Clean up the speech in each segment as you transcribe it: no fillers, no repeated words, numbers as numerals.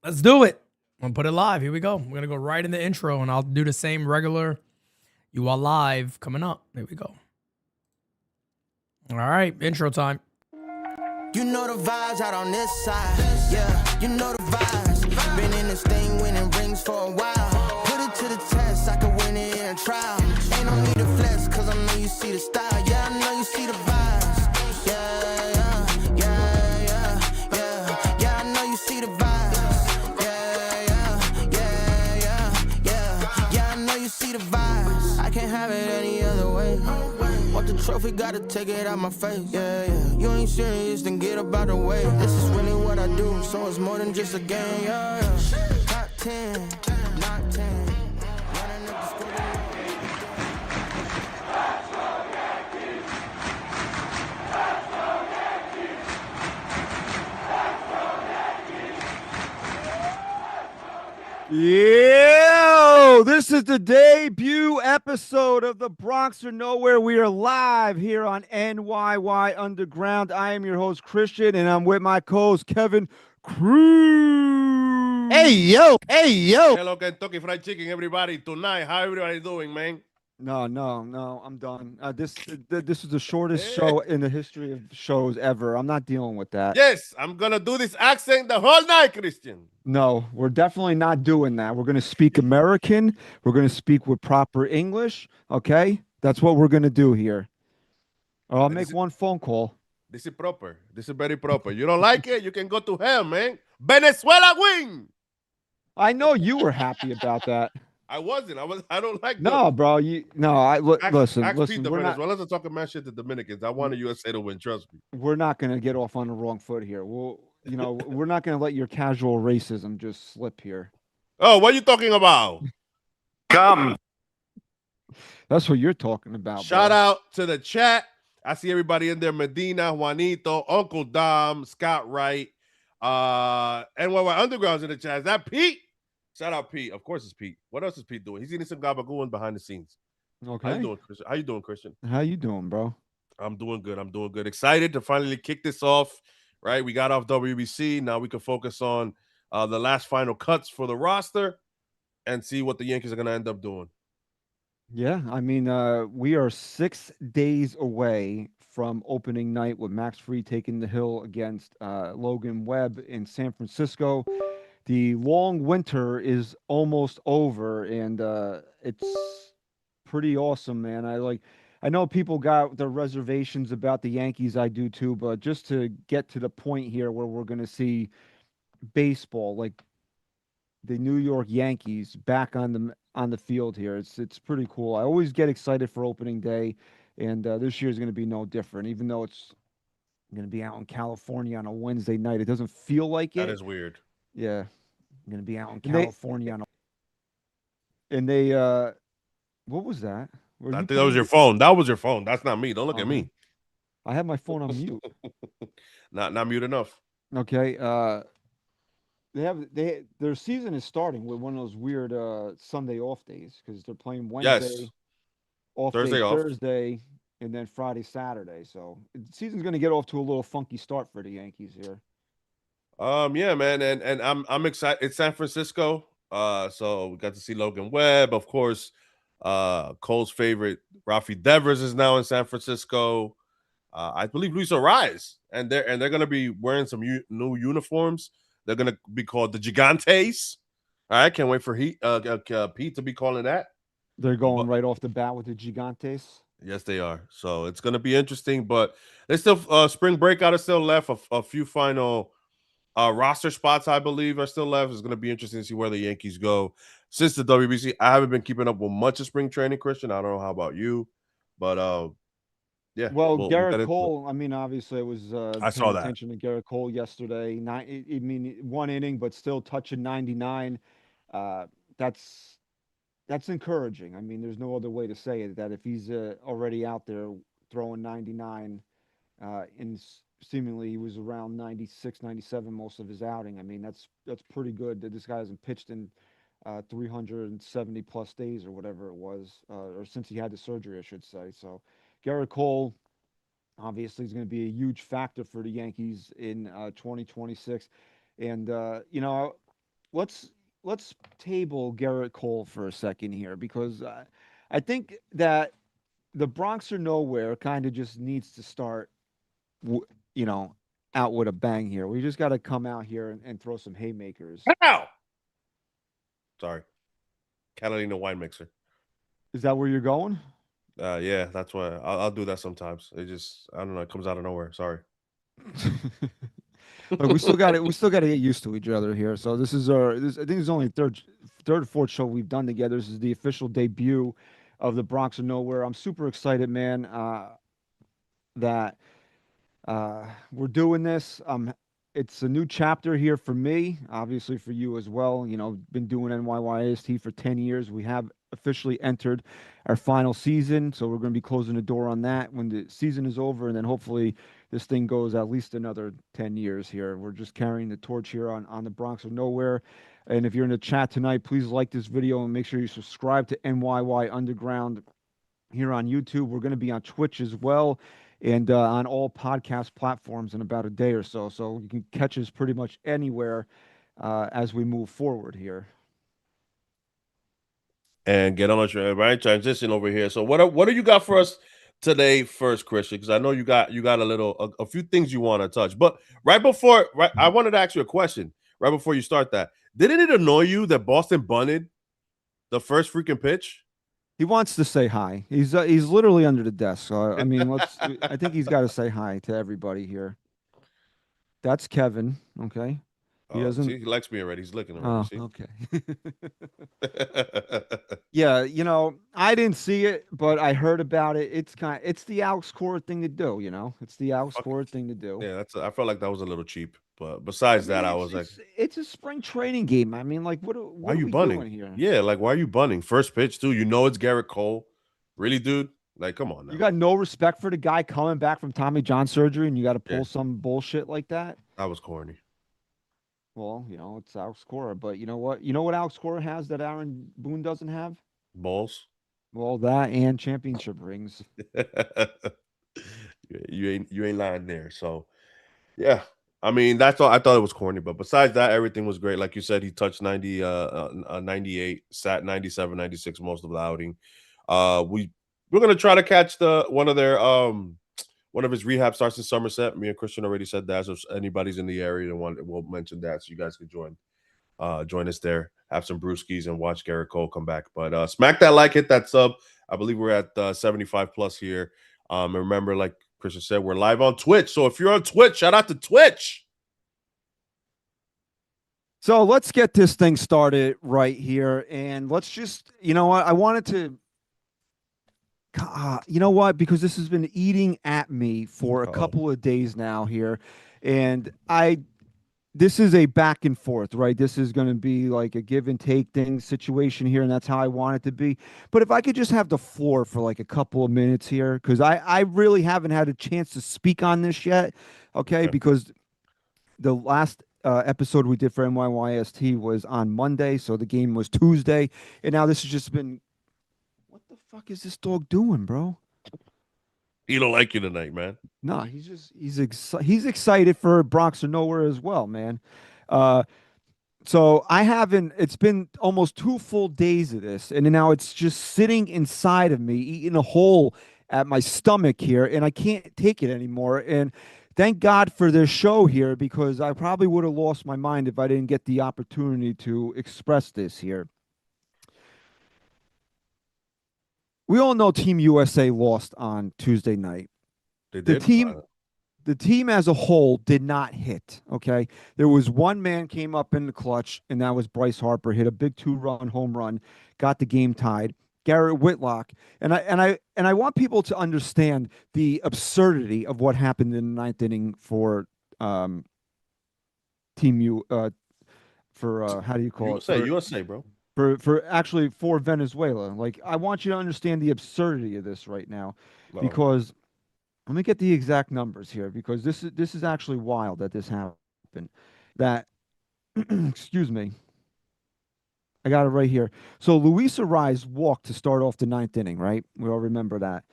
Let's do it. I'm gonna put it live. Here we go. We're gonna go right in the intro, and I'll do the same regular. You are live coming up. Here we go. All right, intro time. You know the vibes out on this side. Yeah, you know the vibes. Been in this thing winning rings for a while. Put it to the test, I can win it in a trial. Ain't no need to flex, cause I know you see the style. Yeah, I know you see the vibes. Yeah, I know you see the vibes. Yeah, I know you see the vibes. I can't have it any other way. Want the trophy, gotta take it out my face. Yeah. You ain't serious, then get up out the way. This is really what I do, so it's more than just a game. Yeah. Top 10, not 10. Running up the score. Yo, this is the debut episode of the Bronx or Nowhere. We are live here on NYY Underground. I am your host, Christian, and I'm with my co-host, Kevin Cruz. Hey yo. Hello, Kentucky Fried Chicken, everybody. Tonight, how everybody doing, man? No, I'm done. This is the shortest show in the history of shows ever. I'm not dealing with that. Yes, I'm gonna do this accent the whole night, Christian. No, we're definitely not doing that. We're going to speak American. We're going to speak with proper English. Okay? That's what we're going to do here. Or I'll make one phone call. This is proper. This is very proper. You don't like it? You can go to hell, man. Venezuela win. I know you were happy about that. I wasn't. I don't like. No, bro. Listen. Pete, the We're not. Venezuelans are talking mad shit to Dominicans. I want the USA to win. Trust me. We're not going to get off on the wrong foot here. We're not going to let your casual racism just slip here. Oh, what are you talking about? Come. That's what you're talking about. Shout bro. out to the chat. I see everybody in there. Medina, Juanito, Uncle Dom, Scott Wright, NYY Underground's in the chat. Is that Pete? Shout out Pete. Of course it's Pete. What else is Pete doing? He's eating some gabagool behind the scenes. Okay. How you doing, Christian? How you doing, bro? I'm doing good. Excited to finally kick this off. Right, we got off WBC. Now we can focus on the last final cuts for the roster and see what the Yankees are going to end up doing. Yeah, I mean, we are 6 days away from opening night with Max Fried taking the hill against Logan Webb in San Francisco. The long winter is almost over, and it's pretty awesome, man. I know people got their reservations about the Yankees. I do too, but just to get to the point here where we're going to see baseball, like the New York Yankees back on the field here. It's pretty cool. I always get excited for opening day, and this year is going to be no different. Even though it's going to be out in California on a Wednesday night, it doesn't feel like it. That is weird. Yeah, I'm going to be out in California and they what was that? I think that was your phone. That was your phone. That's not me. Don't look at me. I have my phone on mute. Not mute enough. Okay. Their season is starting with one of those weird Sunday off days because they're playing Wednesday, off Thursday day, off. Thursday, and then Friday, Saturday. So the season's going to get off to a little funky start for the Yankees here. Yeah, man, and I'm excited. It's San Francisco. So we got to see Logan Webb, of course. Cole's favorite, Rafi Devers, is now in San Francisco. I believe Luis Ariz, and they're gonna be wearing some new uniforms. They're gonna be called the Gigantes. All right, can't wait for Pete to be calling that. They're going right off the bat with the Gigantes. Yes, they are. So it's gonna be interesting, but there's still spring breakout is still left. A few final roster spots, I believe, are still left. It's gonna be interesting to see where the Yankees go since the WBC. I haven't been keeping up with much of spring training, Christian. I don't know how about you, but yeah. Well, Garrett Cole. I mean, obviously, it was. I saw that. Attention to Garrett Cole yesterday. One inning, but still touching 99. That's encouraging. I mean, there's no other way to say it. That if he's already out there throwing 99, and seemingly he was around 96, 97 most of his outing. I mean, that's pretty good. That this guy hasn't pitched in 370 plus days or whatever it was, or since he had the surgery, I should say. So Garrett Cole obviously is going to be a huge factor for the Yankees in 2026. And, let's table Garrett Cole for a second here because I think that the Bronx or nowhere kind of just needs to start, you know, out with a bang here. We just got to come out here and throw some haymakers. Ow! Sorry, Catalina wine mixer. Is that where you're going? Yeah, that's why I'll do that sometimes. It just I don't know. It comes out of nowhere. Sorry. Look, we still got it. We still got to get used to each other here. So this is our. I think it's only third or fourth show we've done together. This is the official debut of the Bronx of Nowhere. I'm super excited, man. That we're doing this. It's a new chapter here for me, obviously for you as well. You know, been doing NYYST for 10 years. We have officially entered our final season, so we're going to be closing the door on that when the season is over, and then hopefully this thing goes at least another 10 years here. We're just carrying the torch here on the Bronx of Nowhere. And if you're in the chat tonight, please like this video and make sure you subscribe to NYY Underground here on YouTube. We're going to be on Twitch as well and on all podcast platforms in about a day or so. So you can catch us pretty much anywhere as we move forward here. And get on a right transition over here. So what do you got for us today first, Christian? Because I know you got a few things you want to touch. But I wanted to ask you a question right before you start that. Didn't it annoy you that Boston bunted the first freaking pitch? He wants to say hi. He's literally under the desk. So I mean, I think he's got to say hi to everybody here. That's Kevin. Okay. He doesn't. See, he likes me already. He's looking already. Oh, okay. Yeah, you know, I didn't see it, but I heard about it. It's the Alex Cora thing to do. You know, it's the Alex Cora thing to do. Yeah, I felt like that was a little cheap. But besides that, I was like, it's a spring training game. I mean, like, what are you bunting here? Yeah, like, why are you bunting? First pitch, too. You know it's Garrett Cole. Really, dude? Like, come on now. You got no respect for the guy coming back from Tommy John surgery, and you got to pull some bullshit like that? That was corny. Well, you know, it's Alex Cora, but you know what? You know what Alex Cora has that Aaron Boone doesn't have? Balls. Well, that and championship rings. You ain't lying there. So, yeah. I mean, that's all. I thought it was corny, but besides that, everything was great. Like you said, he touched 98, sat 97, 96 most of the outing. We're gonna try to catch one of his rehab starts in Somerset. Me and Christian already said that. So if anybody's in the area we'll mention that, so you guys can join us there, have some brewskis, and watch Garrett Cole come back. But smack that like, hit that sub. I believe we're at 75 plus here. And remember, like Christian said, we're live on Twitch. So if you're on Twitch, shout out to Twitch. So let's get this thing started right here. And let's just, you know what? I wanted to, you know what? Because this has been eating at me for a couple of days now here. And this is a back and forth, right? This is going to be like a give and take situation here, and that's how I want it to be. But if I could just have the floor for like a couple of minutes here, because I really haven't had a chance to speak on this yet, okay? Because the last episode we did for NYYST was on Monday, so the game was Tuesday, and now this has just been, what the fuck is this dog doing, bro? He don't like you tonight, man. No, he's excited for Bronx or nowhere as well, man. So it's been almost 2 full days of this, and now it's just sitting inside of me, eating a hole at my stomach here, and I can't take it anymore. And thank God for this show here, because I probably would have lost my mind if I didn't get the opportunity to express this here. We all know Team USA lost on Tuesday night. They did. The team as a whole did not hit. Okay, there was one man came up in the clutch, and that was Bryce Harper. Hit a big 2-run home run, got the game tied. Garrett Whitlock, and I want people to understand the absurdity of what happened in the 9th inning for Team U. For how do you call USA, it? USA, bro. For Venezuela. Like, I want you to understand the absurdity of this right now, because let me get the exact numbers here, because this is actually wild that this happened. That excuse me. I got it right here. So Luis Arraez walked to start off the 9th inning, right? We all remember that.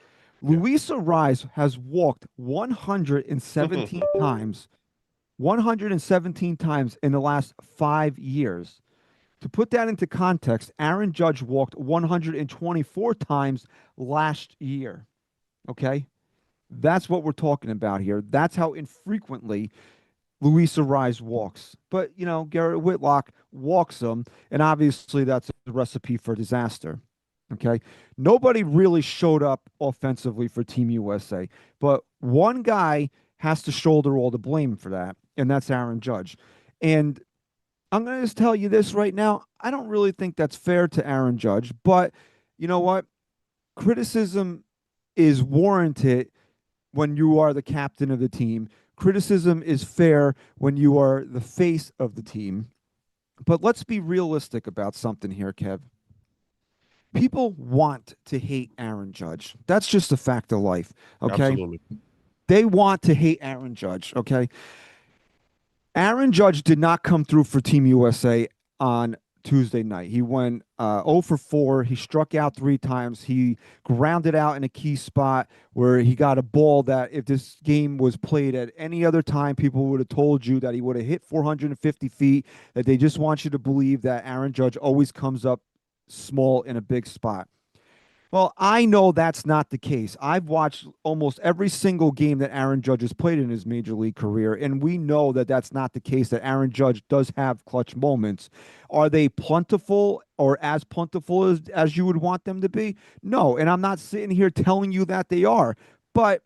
Yeah. Luis Arraez has walked 117 times. 117 times in the last 5 years. To put that into context, Aaron Judge walked 124 times last year. Okay? That's what we're talking about here. That's how infrequently Luis Ariz walks. But, Garrett Whitlock walks them, and obviously that's a recipe for disaster. Okay? Nobody really showed up offensively for Team USA, but one guy has to shoulder all the blame for that, and that's Aaron Judge. And I'm going to just tell you this right now. I don't really think that's fair to Aaron Judge, but you know what? Criticism is warranted when you are the captain of the team. Criticism is fair when you are the face of the team. But let's be realistic about something here, Kev. People want to hate Aaron Judge. That's just a fact of life, okay? Absolutely. They want to hate Aaron Judge, okay? Aaron Judge did not come through for Team USA on Tuesday night. He went 0 for 4. He struck out 3 times. He grounded out in a key spot where he got a ball that if this game was played at any other time, people would have told you that he would have hit 450 feet, that they just want you to believe that Aaron Judge always comes up small in a big spot. Well, I know that's not the case. I've watched almost every single game that Aaron Judge has played in his major league career, and we know that that's not the case, that Aaron Judge does have clutch moments. Are they plentiful or as plentiful as you would want them to be? No, and I'm not sitting here telling you that they are. But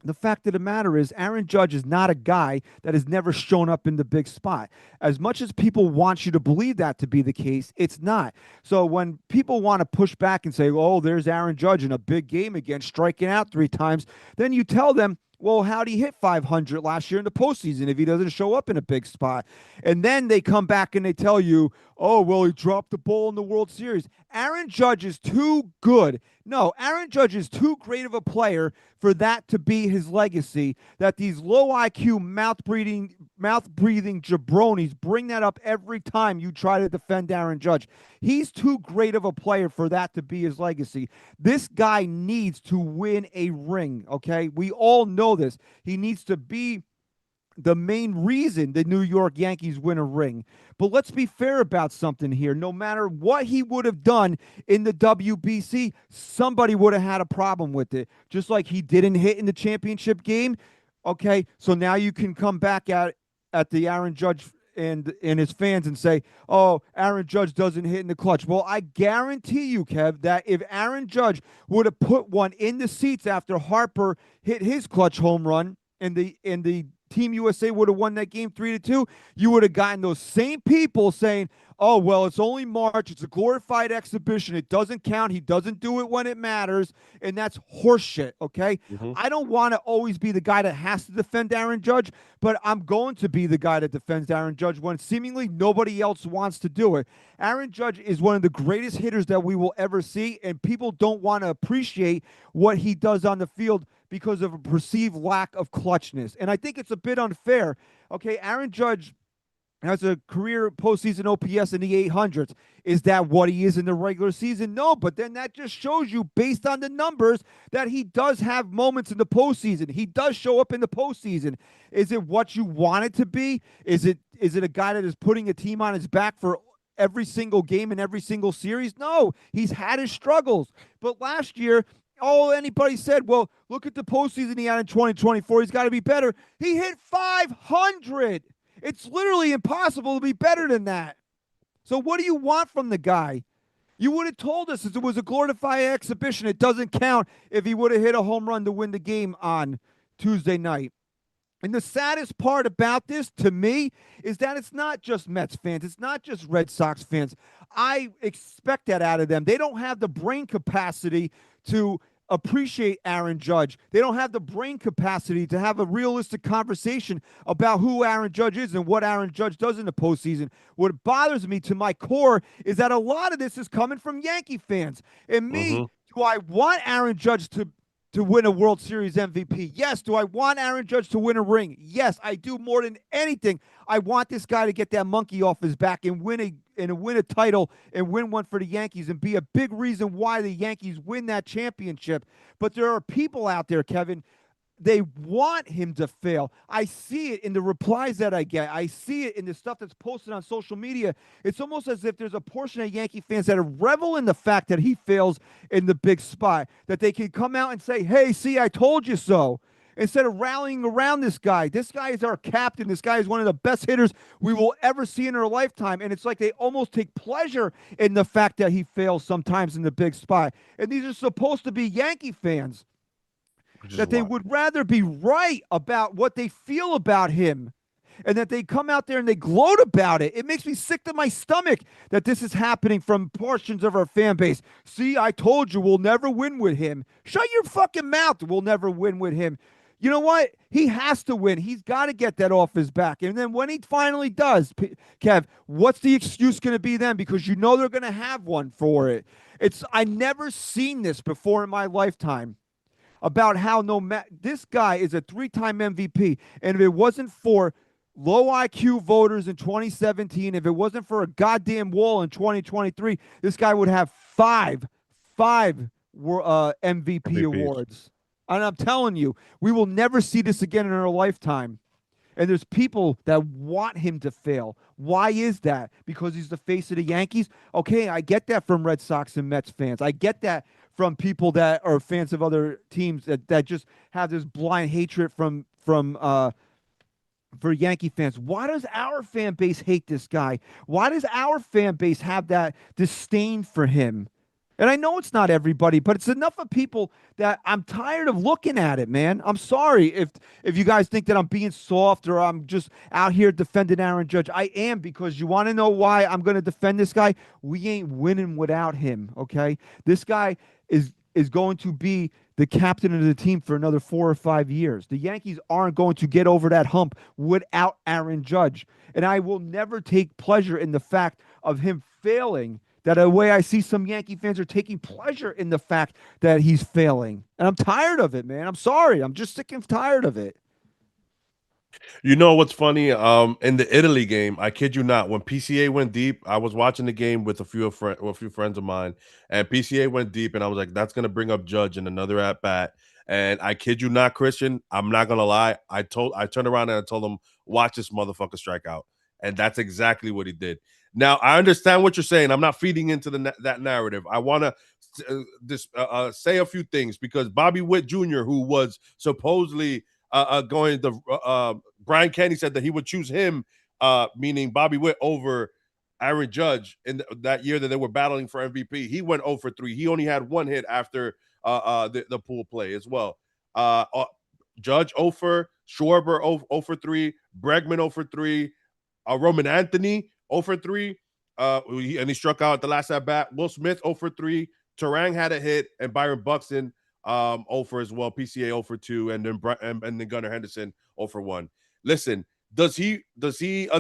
the fact of the matter is, Aaron Judge is not a guy that has never shown up in the big spot. As much as people want you to believe that to be the case, it's not. So when people want to push back and say, oh, there's Aaron Judge in a big game again, striking out 3 times, then you tell them, well, how'd he hit 500 last year in the postseason if he doesn't show up in a big spot? And then they come back and they tell you, oh, well, he dropped the ball in the World Series. Aaron Judge is too good. No, Aaron Judge is too great of a player for that to be his legacy, that these low IQ, mouth-breathing jabronis bring that up every time you try to defend Aaron Judge. He's too great of a player for that to be his legacy. This guy needs to win a ring, okay? We all know this. He needs to be the main reason the New York Yankees win a ring. But let's be fair about something here. No matter what he would have done in the WBC, somebody would have had a problem with it. Just like he didn't hit in the championship game. Okay, so now you can come back at the Aaron Judge and his fans and say, oh, Aaron Judge doesn't hit in the clutch. Well, I guarantee you, Kev, that if Aaron Judge would have put one in the seats after Harper hit his clutch home run and the Team USA would have won that game 3-2, you would have gotten those same people saying, oh, well, it's only March. It's a glorified exhibition. It doesn't count. He doesn't do it when it matters. And that's horseshit, okay? Mm-hmm. I don't want to always be the guy that has to defend Aaron Judge, but I'm going to be the guy that defends Aaron Judge when seemingly nobody else wants to do it. Aaron Judge is one of the greatest hitters that we will ever see, and people don't want to appreciate what he does on the field because of a perceived lack of clutchness. And I think it's a bit unfair. Okay, Aaron Judge has a career postseason OPS in the 800s. Is that what he is in the regular season? No, but then that just shows you, based on the numbers, that he does have moments in the postseason. He does show up in the postseason. Is it what you want it to be? Is it a guy that is putting a team on his back for every single game and every single series? No, he's had his struggles. But last year, all anybody said, well, look at the postseason he had in 2024. He's got to be better. He hit 500. It's literally impossible to be better than that. So what do you want from the guy? You would have told us it was a glorified exhibition. It doesn't count if he would have hit a home run to win the game on Tuesday night. And the saddest part about this, to me, is that it's not just Mets fans. It's not just Red Sox fans. I expect that out of them. They don't have the brain capacity to appreciate Aaron Judge. They don't have the brain capacity to have a realistic conversation about who Aaron Judge is and what Aaron Judge does in the postseason. What bothers me to my core is that a lot of this is coming from Yankee fans. And me, do I want Aaron Judge to win a World Series MVP? Yes. Do I want Aaron Judge to win a ring? Yes, I do. More than anything, I want this guy to get that monkey off his back and win a title and win one for the Yankees and be a big reason why the Yankees win that championship. But there are people out there, Kevin, they want him to fail. I see it in the replies that I get. I see it in the stuff that's posted on social media. It's almost as if there's a portion of Yankee fans that revel in the fact that he fails in the big spot, that they can come out and say, hey, see, I told you so. Instead of rallying around this guy. This guy is our captain. This guy is one of the best hitters we will ever see in our lifetime. And it's like they almost take pleasure in the fact that he fails sometimes in the big spot. And these are supposed to be Yankee fans that they would rather be right about what they feel about him, and that they come out there and they gloat about it. It makes me sick to my stomach that this is happening from portions of our fan base. See, I told you we'll never win with him. Shut your fucking mouth. We'll never win with him. You know what? He has to win. He's got to get that off his back. And then when he finally does, Kev, what's the excuse going to be then? Because you know they're going to have one for it. I never seen this before in my lifetime. About how this guy is a 3-time MVP, and if it wasn't for low IQ voters in 2017, if it wasn't for a goddamn wall in 2023, this guy would have five MVP awards. And I'm telling you, we will never see this again in our lifetime. And there's people that want him to fail. Why is that? Because he's the face of the Yankees? Okay, I get that from Red Sox and Mets fans. I get that from people that are fans of other teams that just have this blind hatred for Yankee fans. Why does our fan base hate this guy? Why does our fan base have that disdain for him? And I know it's not everybody, but it's enough of people that I'm tired of looking at it, man. I'm sorry if you guys think that I'm being soft or I'm just out here defending Aaron Judge. I am, because you want to know why I'm going to defend this guy? We ain't winning without him, okay? This guy is going to be the captain of the team for another 4 or 5 years. The Yankees aren't going to get over that hump without Aaron Judge. And I will never take pleasure in the fact of him failing, that a way I see some Yankee fans are taking pleasure in the fact that he's failing. And I'm tired of it, man. I'm sorry. I'm just sick and tired of it. You know what's funny? In the Italy game, I kid you not, when PCA went deep, I was watching the game with a few friends of mine, and PCA went deep, and I was like, that's gonna bring up Judge in another at bat. And I kid you not, Christian, I'm not gonna lie. I turned around and I told him, watch this motherfucker strike out. And that's exactly what he did. Now, I understand what you're saying. I'm not feeding into that narrative. I want to say a few things, because Bobby Witt Jr., who was supposedly going to Brian Kenny said that he would choose him, meaning Bobby Witt, over Aaron Judge in that year that they were battling for MVP. He went 0 for 3. He only had 1 hit after the pool play as well. Judge 0 for, Schwarber 0 for 3, Bregman 0 for 3, Roman Anthony 0 for 3, and he struck out at the last at bat. Will Smith 0 for 3, Terang had a hit, and Byron Buxton 0 for as well. PCA 0 for 2, and then Gunnar Henderson 0 for 1. Listen, does he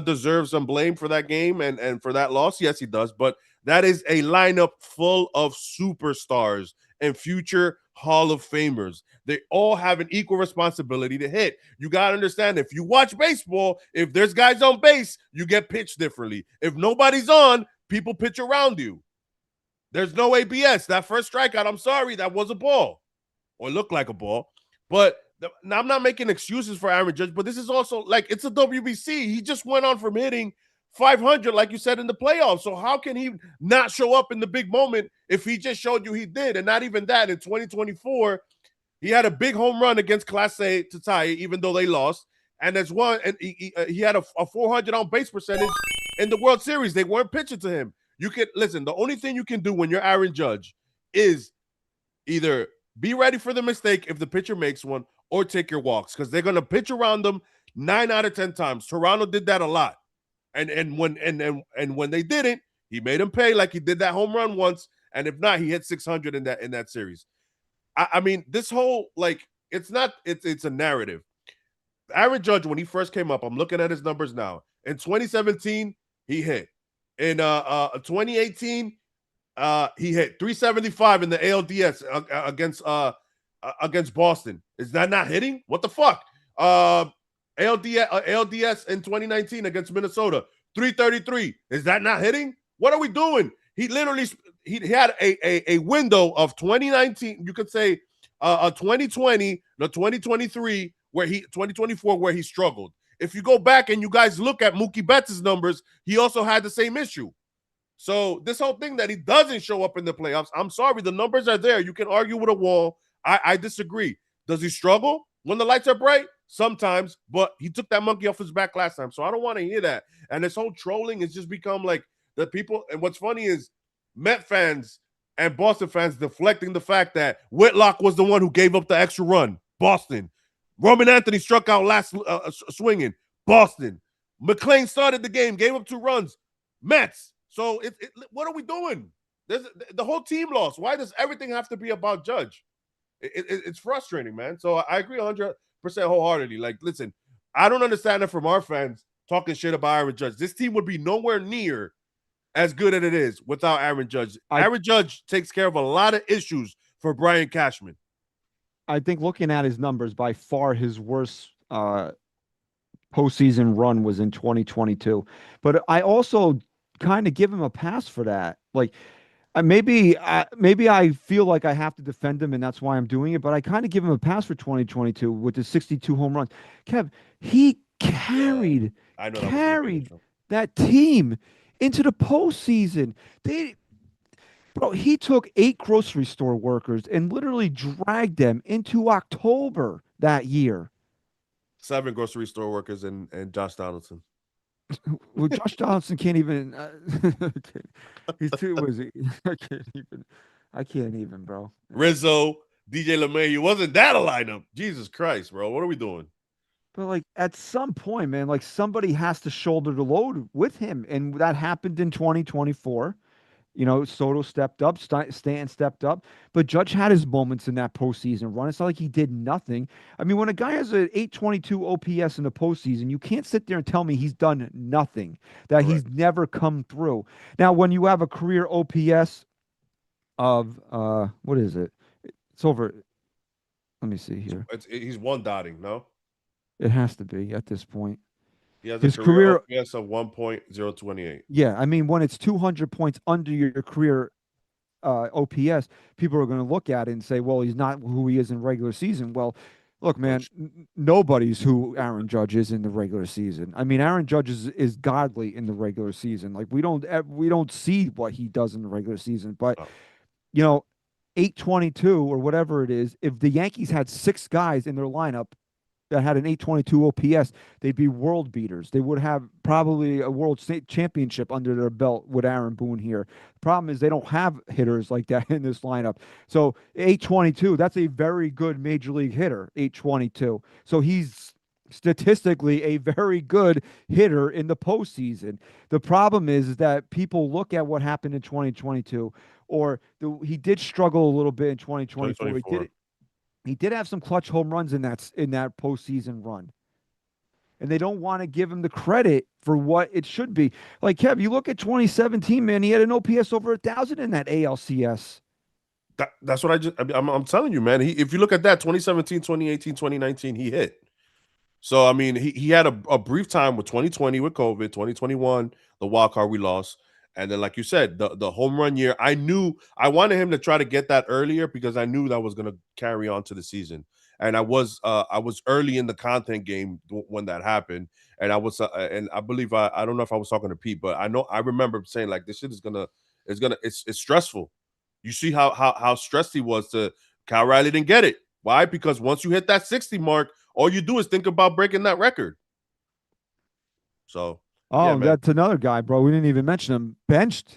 deserve some blame for that game and for that loss? Yes, he does. But that is a lineup full of superstars and future Hall of Famers. They all have an equal responsibility to hit. You got to understand, if you watch baseball, if there's guys on base, you get pitched differently. If nobody's on, people pitch around you. There's no ABS. That first strikeout, I'm sorry, that was a ball, or looked like a ball. But now, I'm not making excuses for Aaron Judge, but this is also like, it's a WBC. He just went on from hitting 500, like you said, in the playoffs. So how can he not show up in the big moment if he just showed you he did? And not even that. In 2024, he had a big home run against Class A to tie it, even though they lost. And there's one, and he had a 400 on base percentage in the World Series. They weren't pitching to him. You can listen. The only thing you can do when you're Aaron Judge is either be ready for the mistake if the pitcher makes one, or take your walks, because they're going to pitch around them 9 out of 10 times. Toronto did that a lot. And when they didn't, he made him pay, like he did that home run once. And if not, he hit 600 in that series. I mean, this whole, like, it's a narrative. Aaron Judge, when he first came up, I'm looking at his numbers now. In 2017, he hit. In 2018, he hit 375 in the ALDS against Boston. Is that not hitting? What the fuck? ALDS in 2019 against Minnesota, 333. Is that not hitting? What are we doing? He literally he had a window of 2019. You could say a 2020, the 2023, 2024, where he struggled. If you go back and you guys look at Mookie Betts' numbers, he also had the same issue. So this whole thing that he doesn't show up in the playoffs, I'm sorry, the numbers are there. You can argue with a wall. I disagree. Does he struggle when the lights are bright? Sometimes, but he took that monkey off his back last time. So I don't want to hear that. And this whole trolling has just become like the people. And what's funny is Met fans and Boston fans deflecting the fact that Whitlock was the one who gave up the extra run. Boston. Roman Anthony struck out last swinging. Boston. McClain started the game, gave up 2 runs. Mets. So what are we doing? The whole team lost. Why does everything have to be about Judge? It's frustrating, man. So I agree 100% wholeheartedly. Like, listen, I don't understand it from our fans talking shit about Aaron Judge. This team would be nowhere near as good as it is without Aaron Judge. Aaron Judge takes care of a lot of issues for Brian Cashman. I think looking at his numbers, by far his worst postseason run was in 2022. But I also kind of give him a pass for that. Like, maybe I feel like I have to defend him, and that's why I'm doing it. But I kind of give him a pass for 2022 with the 62 home runs. Kev, he carried that team into the postseason. He took 8 grocery store workers and literally dragged them into October that year. 7 grocery store workers and Josh Donaldson. Well, Josh Donaldson can't even. He's too. Was he? I can't even, bro. Rizzo, DJ LeMahieu. Wasn't that a lineup? Jesus Christ, bro. What are we doing? But like at some point, man, like somebody has to shoulder the load with him, and that happened in 2024. You know, Soto stepped up, Stanton stepped up, but Judge had his moments in that postseason run. It's not like he did nothing. I mean, when a guy has an 822 OPS in the postseason, you can't sit there and tell me he's done nothing, that he's never come through. Now, when you have a career OPS of, what is it? It's over. Let me see here. He's 1 dotting, no? It has to be at this point. He has his career OPS of 1.028. Yeah, I mean, when it's 200 points under your career OPS, people are going to look at it and say, well, he's not who he is in regular season. Well, look, man, nobody's who Aaron Judge is in the regular season. I mean, Aaron Judge is godly in the regular season. Like, we don't see what he does in the regular season. But, you know, 822 or whatever it is, if the Yankees had 6 guys in their lineup that had an 822 OPS, they'd be world beaters. They would have probably a world championship under their belt with Aaron Boone here. The problem is they don't have hitters like that in this lineup. So 822, that's a very good major league hitter, 822. So he's statistically a very good hitter in the postseason. The problem is that people look at what happened in 2022, or he did struggle a little bit in 2024. He did have some clutch home runs in that postseason run. And they don't want to give him the credit for what it should be. Like, Kev, you look at 2017, man, he had an OPS over 1,000 in that ALCS. That's what I'm telling you, man. If you look at that, 2017, 2018, 2019, he hit. So, I mean, he had a brief time with 2020 with COVID, 2021, the wild card we lost. And then, like you said, the home run year, I knew I wanted him to try to get that earlier because I knew that was going to carry on to the season. And I was early in the content game when that happened. And and I believe I don't know if I was talking to Pete, but I remember saying, like, this shit it's stressful. You see how stressed he was to Cal Riley didn't get it. Why? Because once you hit that 60 mark, all you do is think about breaking that record. So. Oh, yeah, that's another guy, bro. We didn't even mention him. Benched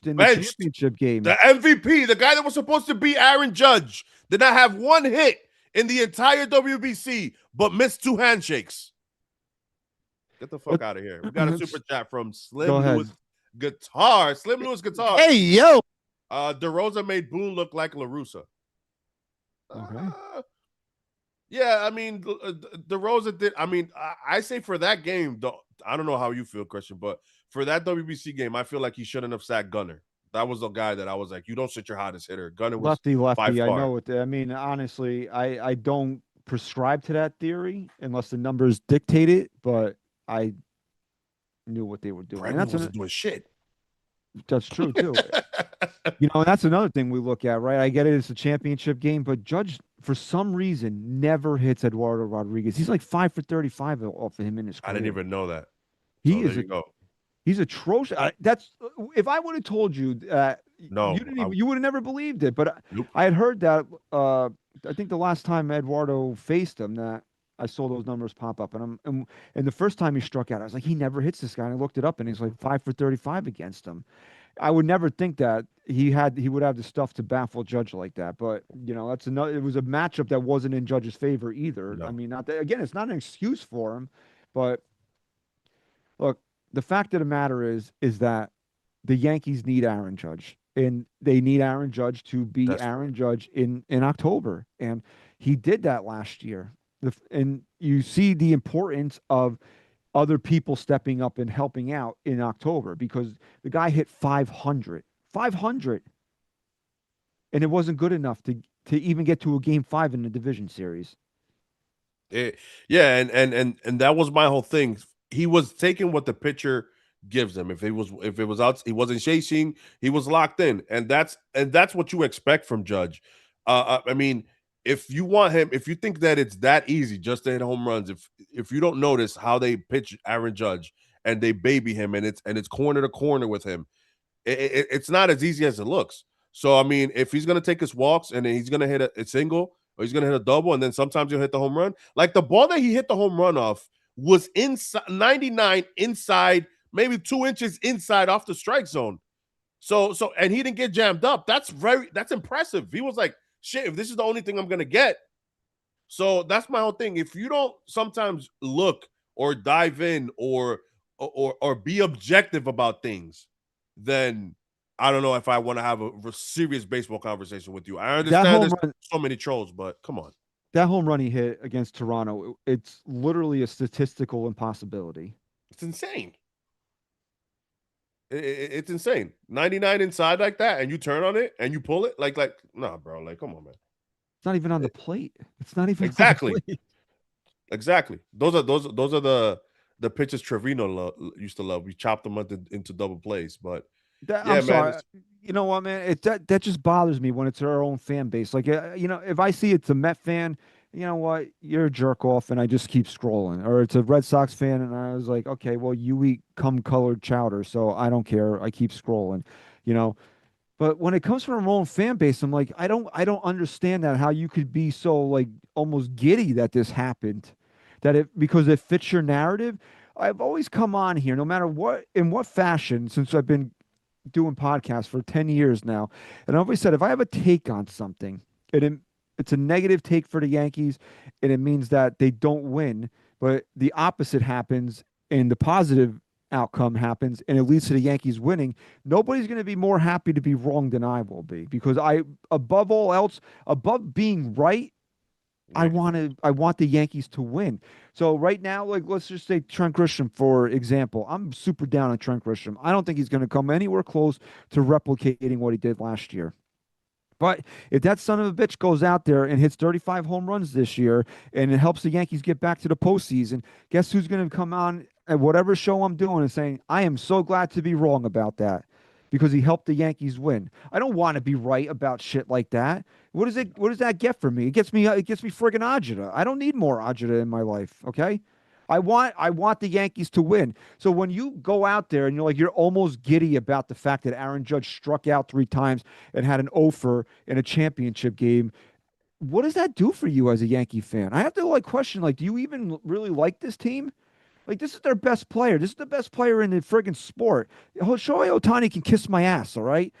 in the championship game. The MVP, the guy that was supposed to be Aaron Judge, did not have 1 hit in the entire WBC, but missed 2 handshakes. Get the fuck out of here. We got a super chat from Slim Lewis Guitar. Slim Lewis Guitar. Hey, yo. DeRosa made Boone look like La Russa. Okay. Yeah, I mean, DeRosa did. I mean, I say for that game, I don't know how you feel, Christian, but for that WBC game, I feel like he shouldn't have sat Gunnar. That was the guy that I was like, you don't sit your hottest hitter. Gunnar was lefty. I know it. I mean, honestly, I don't prescribe to that theory unless the numbers dictate it, but I knew what they were doing. Brendan wasn't doing shit. That's true too. You know, and that's another thing we look at, right? I get it; it's a championship game, but Judge for some reason, never hits Eduardo Rodriguez. He's like 5 for 35 off of him in his I career. didn't even know that. He So there is you go. he's atrocious. That's if I would have told you, No, you would have never believed it. But nope. I had heard that. I think the last time Eduardo faced him, that I saw those numbers pop up, and the first time he struck out, I was like, he never hits this guy. And I looked it up, and he's like 5 for 35 against him. I would never think that he would have the stuff to baffle Judge like that. But that's another. It was a matchup that wasn't in Judge's favor either. I No. mean, not that, again, it's not an excuse for him, but look, the fact of the matter is that the Yankees need Aaron Judge, and they need Aaron Judge to be Aaron Judge in October, and he did that last year. And you see the importance of other people stepping up and helping out in October, because the guy hit 500, and it wasn't good enough to even get to a game 5 in the division series. Yeah, and that was my whole thing. He was taking what the pitcher gives him. If it was out, he wasn't chasing. He was locked in, and that's what you expect from Judge. I mean, if you want him, if you think that it's that easy just to hit home runs, if you don't notice how they pitch Aaron Judge and they baby him, and it's corner to corner with him, it's not as easy as it looks. So I mean, if he's gonna take his walks and then he's gonna hit a single, or he's gonna hit a double, and then sometimes he'll hit the home run. Like the ball that he hit the home run off was inside 99 inside, maybe 2 inches inside off the strike zone. So and he didn't get jammed up. That's impressive. He was like, shit, if this is the only thing I'm gonna get. So that's my whole thing. If you don't sometimes look or dive in or be objective about things, then I don't know if I want to have a serious baseball conversation with you. I understand there's so many trolls, but come on. That home run he hit against Toronto, it's literally a statistical impossibility. It's insane. It's insane. 99 inside like that, and you turn on it and you pull it like nah, bro. Like, come on, man. It's not even on the plate. It's not even exactly. On the plate. Exactly. Those are the pitches Trevino used to love. We chopped them into double plays, but I'm sorry. You know what, man? That just bothers me when it's our own fan base. Like, if I see it's a Met fan, you know what? You're a jerk off, and I just keep scrolling. Or it's a Red Sox fan, and I was like, okay, well, you eat cum-colored chowder, so I don't care. I keep scrolling, you know. But when it comes from our own fan base, I'm like, I don't understand that, how you could be so like almost giddy that this happened, because it fits your narrative. I've always come on here, no matter in what fashion, since I've been doing podcasts for 10 years now. And I always said, if I have a take on something, it's a negative take for the Yankees, and it means that they don't win, but the opposite happens and the positive outcome happens and it leads to the Yankees winning, nobody's going to be more happy to be wrong than I will be, because above all else, above being right, I want the Yankees to win. So right now, like, let's just say Trent Grisham, for example. I'm super down on Trent Grisham. I don't think he's going to come anywhere close to replicating what he did last year. But if that son of a bitch goes out there and hits 35 home runs this year, and it helps the Yankees get back to the postseason, guess who's going to come on at whatever show I'm doing and saying, I am so glad to be wrong about that, because he helped the Yankees win. I don't want to be right about shit like that. What does that get for me? It gets me friggin' agita. I don't need more agita in my life, okay? I want the Yankees to win. So when you go out there and you're almost giddy about the fact that Aaron Judge struck out 3 times and had an offer in a championship game, what does that do for you as a Yankee fan? I have to question, do you even really like this team? Like, this is their best player. This is the best player in the friggin' sport. Shohei Ohtani can kiss my ass, all right?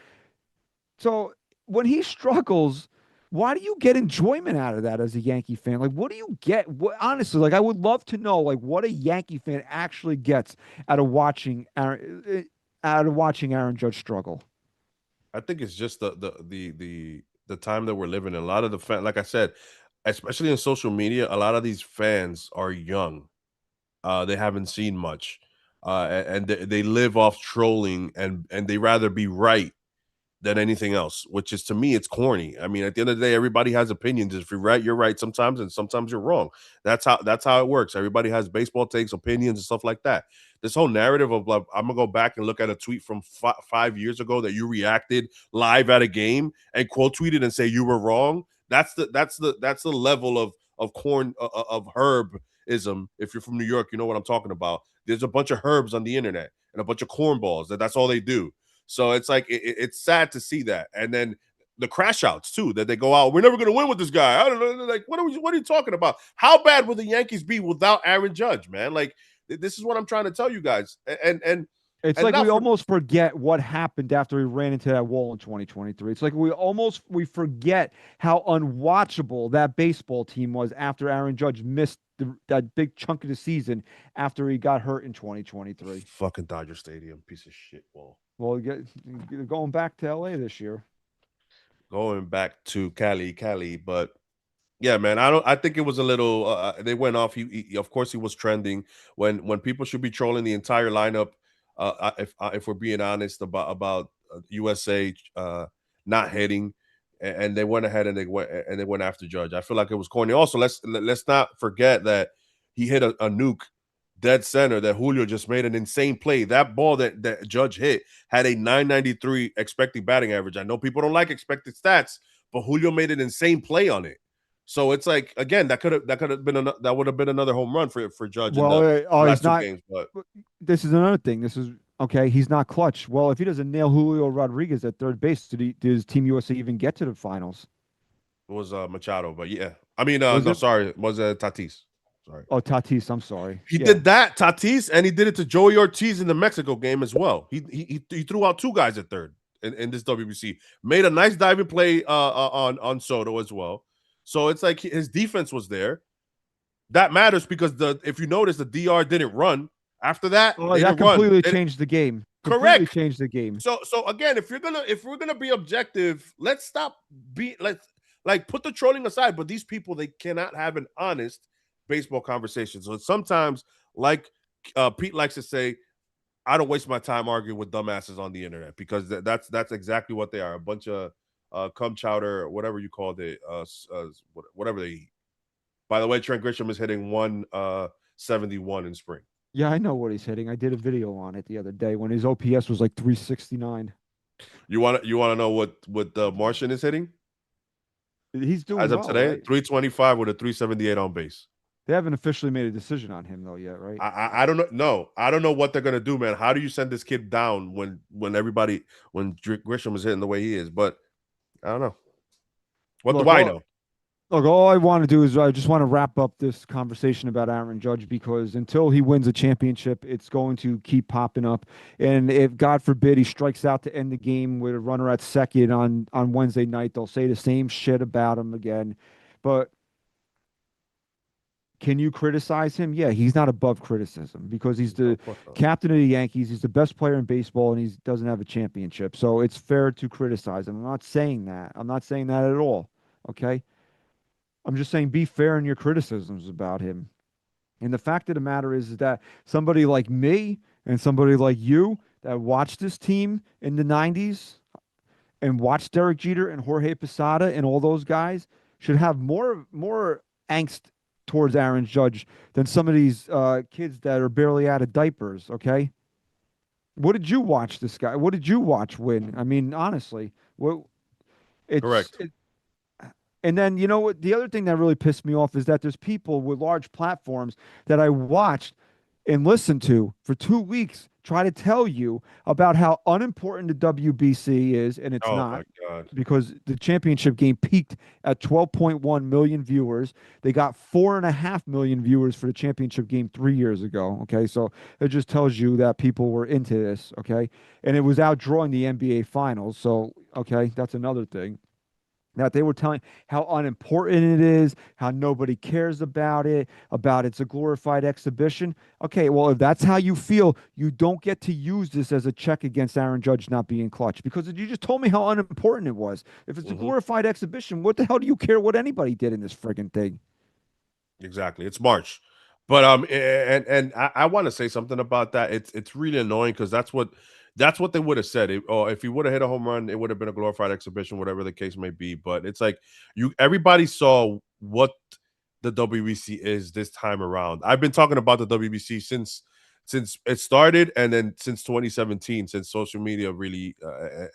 So when he struggles, why do you get enjoyment out of that as a Yankee fan? Like, what do you get? Honestly, I would love to know, what a Yankee fan actually gets out of watching Aaron Judge struggle. I think it's just the time that we're living in. A lot of the fans, like I said, especially in social media, a lot of these fans are young. They haven't seen much, and they live off trolling, and they rather be right than anything else, which is, to me, it's corny. I mean, at the end of the day, everybody has opinions. If you're right, you're right sometimes, and sometimes you're wrong. That's how it works. Everybody has baseball takes, opinions, and stuff like that. This whole narrative of, I'm gonna go back and look at a tweet from 5 years ago that you reacted live at a game and quote tweeted and say you were wrong. That's the level of corn of herbism. If you're from New York, you know what I'm talking about. There's a bunch of herbs on the internet and a bunch of cornballs. That's all they do. So it's like it's sad to see that. And then the crash outs too, that they go out. We're never going to win with this guy. I don't know. Like, what are you talking about? How bad would the Yankees be without Aaron Judge, man? Like, this is what I'm trying to tell you guys. And it's like we almost forget what happened after he ran into that wall in 2023. It's like we forget how unwatchable that baseball team was after Aaron Judge missed that big chunk of the season after he got hurt in 2023. Fucking Dodger Stadium, piece of shit wall. Well, going back to LA this year. Going back to Cali, but yeah, man, I think it was a little. They went off. He of course he was trending when people should be trolling the entire lineup. If we're being honest about USA not hitting, and they went ahead and they went after Judge. I feel like it was corny. Also, let's not forget that he hit a nuke dead center that Julio just made an insane play. That ball that Judge hit had a 993 expected batting average. I know people don't like expected stats, but Julio made an insane play on it. So it's like, again, that would have been another home run for Judge. Well, in the last he's not. Games, but this is another thing. This is okay. He's not clutch. Well, if he doesn't nail Julio Rodriguez at third base, does Team USA even get to the finals? it was Machado, but yeah, I mean, sorry, it was Tatis. Sorry. Oh, Tatis. I'm sorry. He did that, Tatis, and he did it to Joey Ortiz in the Mexico game as well. He threw out two guys at third in this WBC. Made a nice diving play on Soto as well. So it's like his defense was there. That matters because if you notice, the DR didn't run after that. Oh, that completely changed the game. Correct. Completely changed the game. So again, if we're gonna be objective, let's stop put the trolling aside. But these people, they cannot have an honest baseball conversation. So sometimes, like Pete likes to say, I don't waste my time arguing with dumbasses on the internet, because that's exactly what they are. A bunch of cum chowder, or whatever you called it, whatever they eat. By the way, Trent Grisham is hitting 171 in spring. Yeah, I know what he's hitting. I did a video on it the other day when his OPS was like 369. You want to know what Martian is hitting? He's doing as of today, right? 325 with a 378 on base. They haven't officially made a decision on him though yet, right? I don't know. No, I don't know what they're gonna do, man. How do you send this kid down when Grisham is hitting the way he is? But I don't know. What do I know? Look, all I want to do is I just want to wrap up this conversation about Aaron Judge, because until he wins a championship, it's going to keep popping up. And if, God forbid, he strikes out to end the game with a runner at second on Wednesday night, they'll say the same shit about him again. But can you criticize him? Yeah, he's not above criticism because he's the captain of the Yankees. He's the best player in baseball, and he doesn't have a championship. So it's fair to criticize him. I'm not saying that. I'm not saying that at all. Okay? I'm just saying be fair in your criticisms about him. And the fact of the matter is that somebody like me and somebody like you that watched this team in the 90s and watched Derek Jeter and Jorge Posada and all those guys should have more angst towards Aaron Judge than some of these kids that are barely out of diapers, okay? What did you watch this guy? What did you watch win? I mean, honestly, Correct. And then, you know what? The other thing that really pissed me off is that there's people with large platforms that I watched and listened to for 2 weeks try to tell you about how unimportant the WBC is, and it's not. My God. Because the championship game peaked at 12.1 million viewers. They got 4.5 million viewers for the championship game 3 years ago. Okay, so it just tells you that people were into this. Okay, and it was outdrawing the NBA Finals. So okay, that's another thing. That they were telling how unimportant it is, how nobody cares about it, about it's a glorified exhibition. Okay, well, if that's how you feel, you don't get to use this as a check against Aaron Judge not being clutch, because you just told me how unimportant it was. If it's a glorified exhibition, what the hell do you care what anybody did in this friggin' thing? Exactly. It's March. But and I want to say something about that. It's really annoying because that's what they would have said. If he would have hit a home run, it would have been a glorified exhibition, whatever the case may be. But it's like everybody saw what the WBC is this time around. I've been talking about the WBC since it started, and then since 2017, since social media really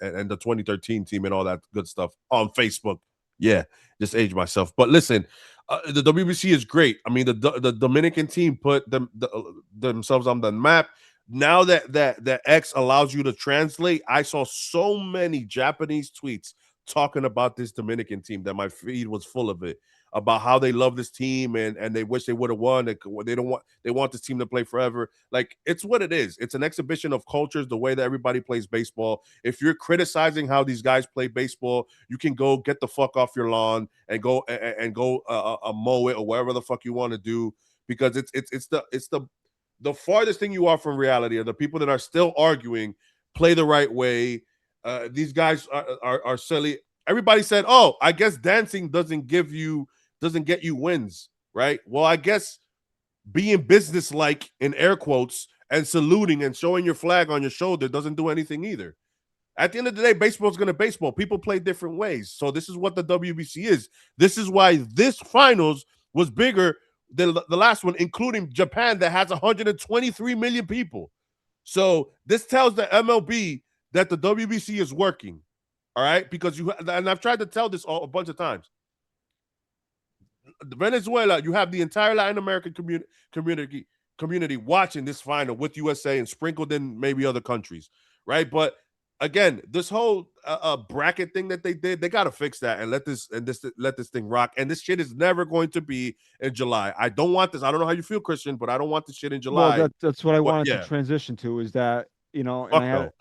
and the 2013 team and all that good stuff on Facebook Yeah, just age myself. But listen, the WBC is great. I mean, the Dominican team put themselves on the map. Now that X allows you to translate, I saw so many Japanese tweets talking about this Dominican team that my feed was full of it, about how they love this team and they wish they would have won. They want this team to play forever. Like, it's what it is. It's an exhibition of cultures, the way that everybody plays baseball. If you're criticizing how these guys play baseball, you can go get the fuck off your lawn and go mow it or whatever the fuck you want to do, because it's the farthest thing you are from reality are the people that are still arguing play the right way. These guys are silly. Everybody said, "Oh, I guess dancing doesn't get you wins, right?" Well, I guess being businesslike in air quotes and saluting and showing your flag on your shoulder doesn't do anything either. At the end of the day, baseball's going to baseball. People play different ways. So this is what the WBC is. This is why this finals was bigger than the last one, including Japan that has 123 million people. So this tells the MLB that the WBC is working. All right, because and I've tried to tell this a bunch of times. Venezuela, you have the entire Latin American community watching this final with USA and sprinkled in maybe other countries, right? But again, this whole bracket thing that they did, they got to fix that and let this thing rock. And this shit is never going to be in July. I don't want this. I don't know how you feel, Christian, but I don't want this shit in July. Well, that's what I wanted to transition to, is that, and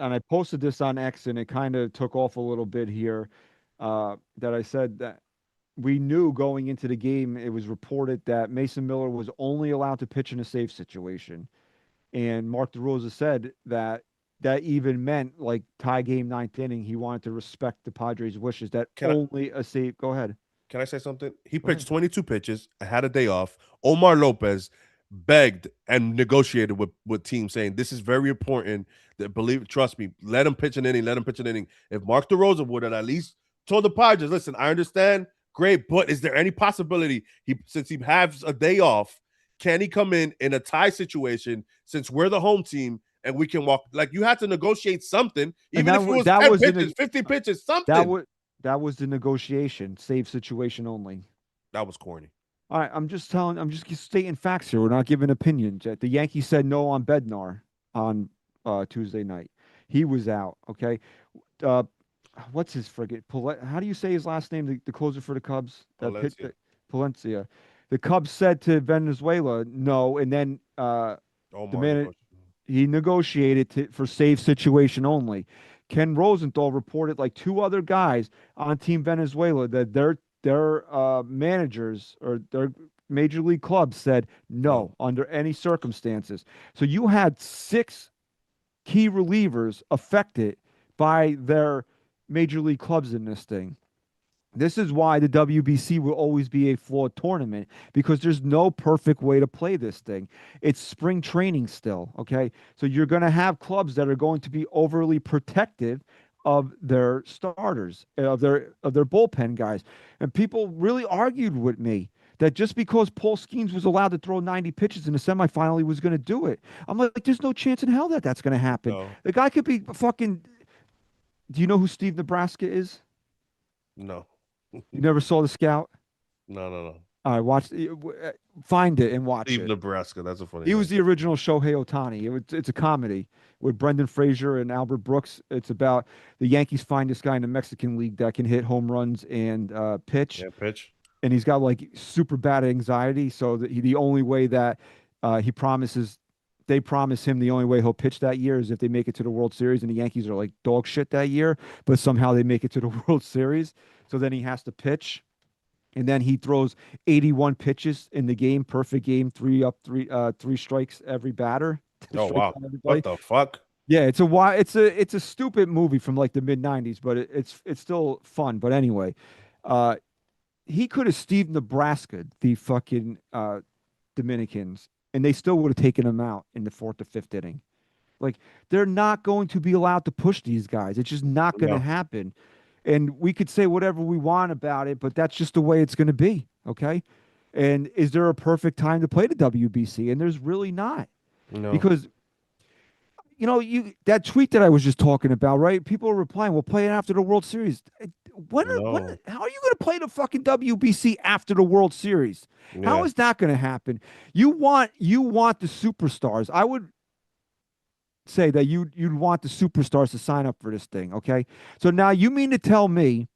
I posted this on X, and it kind of took off a little bit here, that I said that we knew going into the game, it was reported that Mason Miller was only allowed to pitch in a safe situation. And Mark DeRosa said that even meant, like, tie game, ninth inning, he wanted to respect the Padres' wishes, that only a safe. Go ahead. Can I say something? He pitched 22 pitches, had a day off. Omar Lopez begged and negotiated with teams, saying this is very important. That trust me, let him pitch an inning. Let him pitch an inning. If Mark DeRosa would have at least told the Padres, listen, I understand, great, but is there any possibility since he has a day off, can he come in a tie situation since we're the home team and we can walk? Like, you have to negotiate something, even if it was 10 pitches, 50 pitches, something. That was the negotiation, save situation only. That was corny. All right, I'm just stating facts here. We're not giving opinions. The Yankees said no on Bednar on Tuesday night. He was out. Okay, what's his frigate? How do you say his last name? The closer for the Cubs. Palencia. The Cubs said to Venezuela no, and then he negotiated for save situation only. Ken Rosenthal reported, like, two other guys on Team Venezuela, that their managers or their major league clubs said no under any circumstances. So you had 6 key relievers affected by their major league clubs in this thing. This is why the WBC will always be a flawed tournament, because there's no perfect way to play this thing. It's spring training still, okay? So you're going to have clubs that are going to be overly protective of their starters, of their bullpen guys. And people really argued with me that just because Paul Skeens was allowed to throw 90 pitches in the semifinal, he was going to do it. I'm like, there's no chance in hell that's going to happen. No. The guy could be fucking... Do you know who Steve Nebraska is? No. You never saw The Scout? No. All right, find it and watch Steve it. Nebraska, that's a funny He name. was the original Shohei Ohtani. It's a comedy with Brendan Fraser and Albert Brooks. It's about the Yankees find this guy in the Mexican League that can hit home runs and pitch. Yeah, pitch. And he's got, like, super bad anxiety, so that the only way that they promise him the only way he'll pitch that year is if they make it to the World Series, and the Yankees are like dog shit that year, but somehow they make it to the World Series. So then he has to pitch, and then he throws 81 pitches in the game, perfect game, 3 strikes every batter. Oh wow! What the fuck? Yeah, it's a stupid movie from, like, the mid '90s, but it's still fun. But anyway, he could have Steve Nebraska the fucking Dominicans, and they still would have taken him out in the 4th or 5th inning. Like, they're not going to be allowed to push these guys. It's just not going to happen. And we could say whatever we want about it, but that's just the way it's going to be, okay? And is there a perfect time to play the WBC? And there's really not. No. Because, that tweet that I was just talking about, right? People are replying, we'll play it after the World Series. How are you going to play the fucking WBC after the World Series? Yeah. How is that going to happen? You want the superstars. I would say that you'd want the superstars to sign up for this thing. Okay, so now you mean to tell me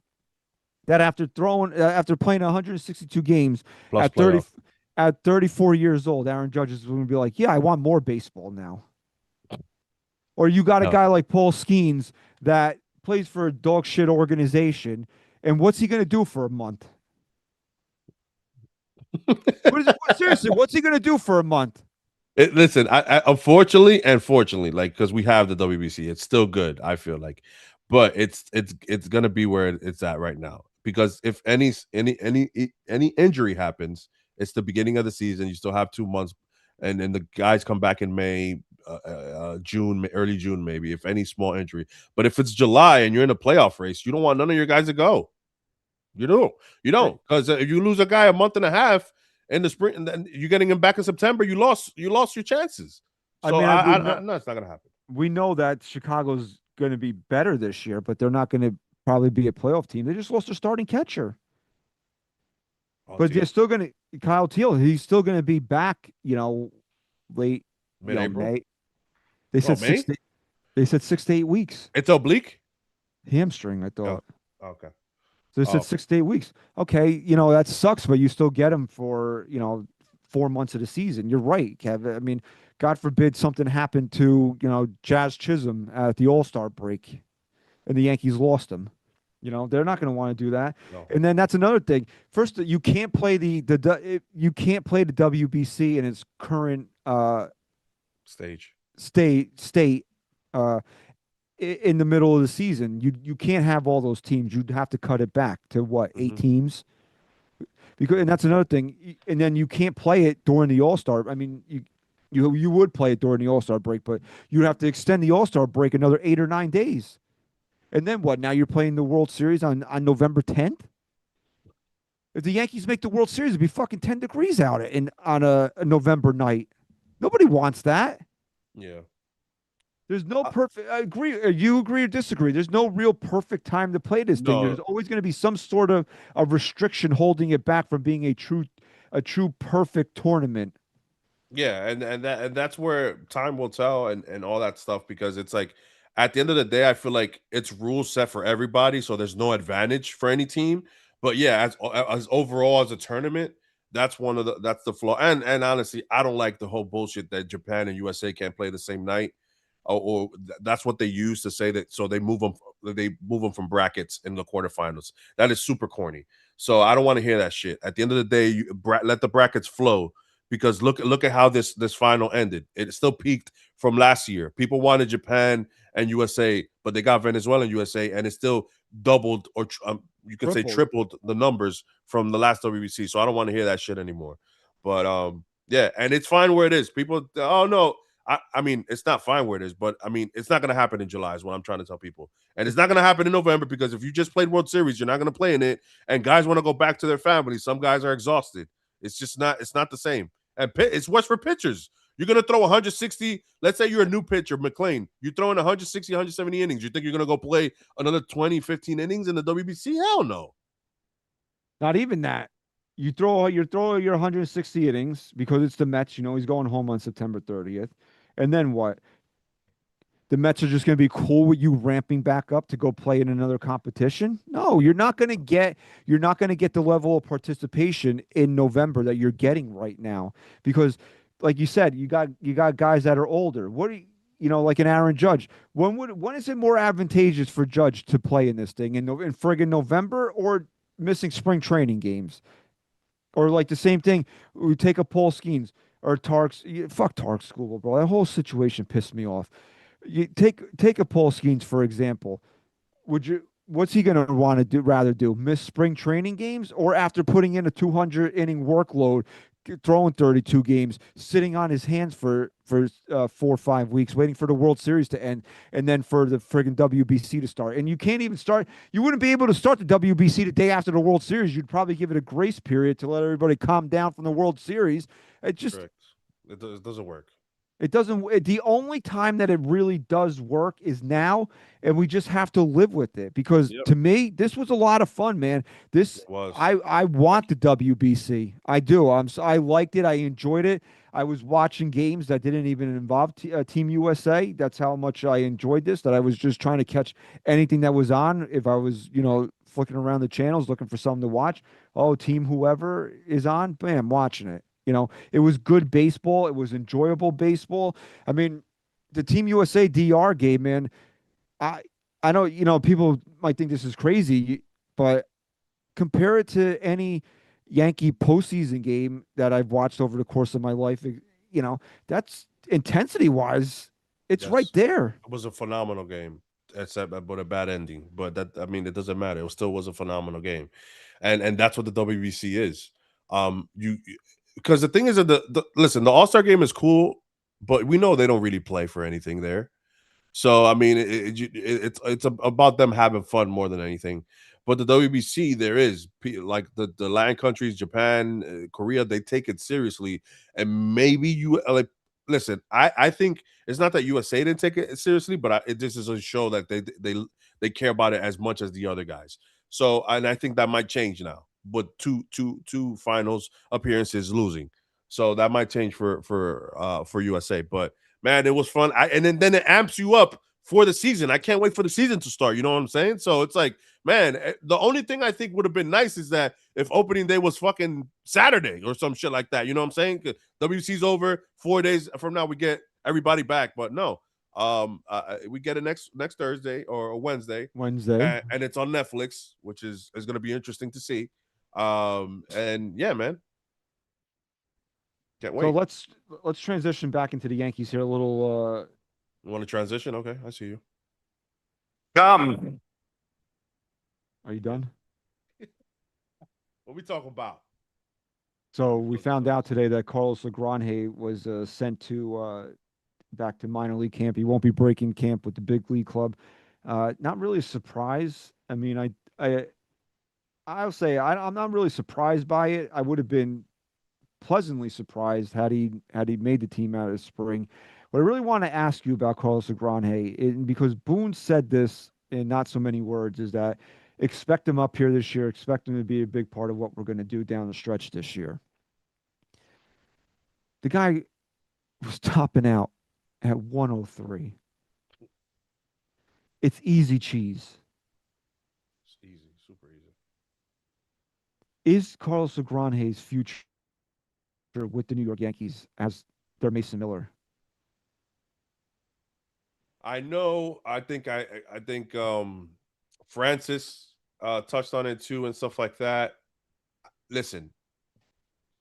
that after playing 162 games Plus at 30 playoff. at 34 years old, Aaron Judge is going to be like, yeah, I want more baseball now. Or you got a No. guy like Paul Skeens that plays for a dog shit organization, and what's he going to do for a month? Seriously, what's he going to do for a month? Listen, I unfortunately and fortunately, like, because we have the WBC, it's still good. I feel like, but it's gonna be where it's at right now. Because if any injury happens, it's the beginning of the season. You still have 2 months, and then the guys come back in May, June, early June, maybe if any small injury. But if it's July and you're in a playoff race, you don't want none of your guys to go. You don't, because if you lose a guy a month and a half in the spring, and then you're getting him back in September, you lost your chances. So no, it's not gonna happen. We know that Chicago's going to be better this year, but they're not going to probably be a playoff team. They just lost their starting catcher. But they're still going to Kyle Teal. He's still going to be back. Late Mid-April? May. They said May? 6 to 8 weeks. It's oblique. Hamstring, I thought. Oh, okay. So they said 6 to 8 weeks. Okay, that sucks, but you still get him for 4 months of the season. You're right, Kev. I mean, God forbid something happened to Jazz Chisholm at the All-Star break, and the Yankees lost him. They're not going to want to do that. No. And then that's another thing. First, you can't play the WBC in its current state in the middle of the season. You can't have all those teams. You'd have to cut it back to what, 8 teams? And that's another thing. And then you can't play it during the All-Star. I mean, you would play it during the All-Star break, but you'd have to extend the All-Star break another 8 or 9 days. And then what? Now you're playing the World Series on November 10th? If the Yankees make the World Series, it'd be fucking 10 degrees out on a November night. Nobody wants that. Yeah. There's no perfect. I agree. You agree or disagree? There's no real perfect time to play this thing. There's always going to be some sort of a restriction holding it back from being a true perfect tournament. Yeah, and that's where time will tell and all that stuff, because it's like at the end of the day, I feel like it's rules set for everybody, so there's no advantage for any team. But yeah, as overall as a tournament, that's the flaw. And honestly, I don't like the whole bullshit that Japan and USA can't play the same night. Or that's what they use to say that, so they move them from brackets in the quarterfinals. That is super corny. So I don't want to hear that shit. At the end of the day, let the brackets flow, because look at how this final ended. It still peaked from last year. People wanted Japan and USA, but they got Venezuela and USA, and it still doubled, or you could say tripled the numbers from the last WBC. So I don't want to hear that shit anymore. But yeah, and it's fine where it is. People, oh no. I mean, it's not fine where it is, but I mean, it's not going to happen in July is what I'm trying to tell people. And it's not going to happen in November, because if you just played World Series, you're not going to play in it. And guys want to go back to their families. Some guys are exhausted. It's not the same. And it's worse for pitchers. You're going to throw 160. Let's say you're a new pitcher, McLean. You throw in 160, 170 innings. You think you're going to go play another 20, 15 innings in the WBC? Hell no. Not even that. You throw your 160 innings because it's the Mets. He's going home on September 30th. And then what? The Mets are just going to be cool with you ramping back up to go play in another competition? No, you're not going to get the level of participation in November that you're getting right now, because, like you said, you got guys that are older. What do like an Aaron Judge? When is it more advantageous for Judge to play in this thing in friggin' November, or missing spring training games? Or like the same thing, we take a Paul Skeens or Tark's. Fuck Tark's school, bro. That whole situation pissed me off. You take a Paul Skeens, for example. What's he gonna want to rather do? Miss spring training games, or after putting in a 200 inning workload, throwing 32 games, sitting on his hands for 4 or 5 weeks, waiting for the World Series to end, and then for the friggin' WBC to start. And you can't even start. You wouldn't be able to start the WBC the day after the World Series. You'd probably give it a grace period to let everybody calm down from the World Series. It just Correct. It doesn't work. It doesn't. The only time that it really does work is now, and we just have to live with it. Because Yep. to me, this was a lot of fun, man. This It was. I want the WBC. I do. I liked it. I enjoyed it. I was watching games that didn't even involve Team USA. That's how much I enjoyed this. That I was just trying to catch anything that was on. If I was, flicking around the channels looking for something to watch, oh, Team whoever is on, bam, watching it. It was good baseball. It was enjoyable baseball. I mean, the Team USA DR game, man. I I know, people might think this is crazy, but compare it to any Yankee postseason game that I've watched over the course of my life. That's intensity wise, it's right Yes. there. It was a phenomenal game, except but a bad ending. But it doesn't matter. It still was a phenomenal game, and that's what the WBC is. You because the thing is that listen, the All Star game is cool, but we know they don't really play for anything there. So I mean, it's about them having fun more than anything. But the WBC, there is like the Latin countries, Japan, Korea, they take it seriously, and maybe you like. Listen, I think it's not that USA didn't take it seriously, but it just is a show that they care about it as much as the other guys. So, and I think that might change now. But two finals appearances losing, so that might change for USA. But man, it was fun. And then it amps you up for the season. I can't wait for the season to start. You know what I'm saying? So it's like, man, the only thing I think would have been nice is that if opening day was fucking Saturday or some shit like that. You know what I'm saying? WC's over. 4 days from now, we get everybody back. But no, we get it next Thursday or Wednesday, Wednesday. and it's on Netflix, which is going to be interesting to see. And yeah, man, can't So wait. let's transition back into the Yankees here a little. You want to transition? Okay, I see you. Come. Are you done? What we talking about? So we found out today that Carlos Legrand was sent to back to minor league camp. He won't be breaking camp with the big league club. Not really a surprise. I mean, I'll say I'm not really surprised by it. I would have been pleasantly surprised had he made the team out of spring. What I really want to ask you about Carlos Legrand, because Boone said this in not so many words, is that expect him up here this year. Expect him to be a big part of what we're going to do down the stretch this year. The guy was topping out at 103. It's easy cheese. It's easy, super easy. Is Carlos Legrand's future with the New York Yankees as their Mason Miller? I know. I think Francis touched on it too and stuff like that. Listen,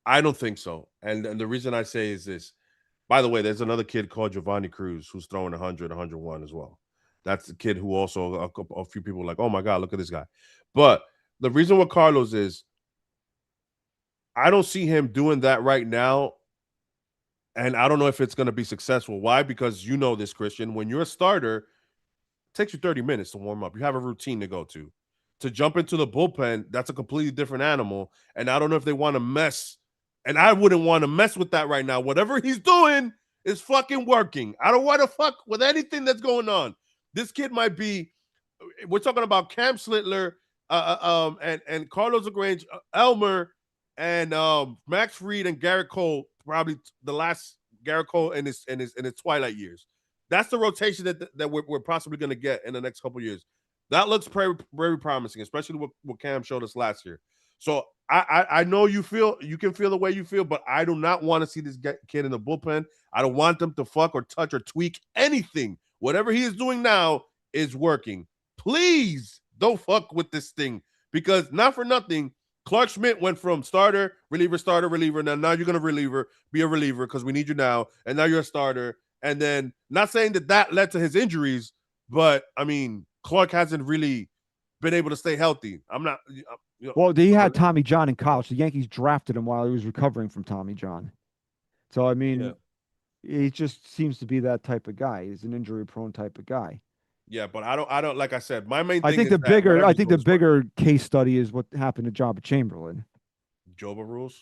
I don't think so. And the reason I say is this. By the way, there's another kid called Giovanni Cruz who's throwing 100, 101 as well. That's the kid who also a few people are like, oh my God, look at this guy. But the reason with Carlos is I don't see him doing that right now. And I don't know if it's going to be successful. Why? Because you know this, Christian. When you're a starter, it takes you 30 minutes to warm up. You have a routine to go to. To jump into the bullpen, that's a completely different animal. And I don't know if they want to mess. And I wouldn't want to mess with that right now. Whatever he's doing is fucking working. I don't want to fuck with anything that's going on. This kid might be. We're talking about Cam Slitler, and Carlos Lagrange, Elmer, and Max Fried and Garrett Cole. Probably the last Garrett Cole in his twilight years. That's the rotation that we're possibly going to get in the next couple of years. That looks very, very promising, especially what Cam showed us last year. So I know you can feel the way you feel, but I do not want to see this kid in the bullpen. I don't want them to fuck or touch or tweak anything. Whatever he is doing now is working. Please don't fuck with this thing, because not for nothing, Clark Schmidt went from starter, reliever. Now you're going to be a reliever because we need you now. And now you're a starter. And then not saying that led to his injuries, but I mean, Clark hasn't really been able to stay healthy. I'm not. Well, he had Tommy John in college. The Yankees drafted him while he was recovering from Tommy John. So, I mean, he just seems to be that type of guy. He's an injury-prone type of guy. Yeah, but I don't. Like I said, my main thing. I think the bigger case study is what happened to Jabba Chamberlain. Joba rules,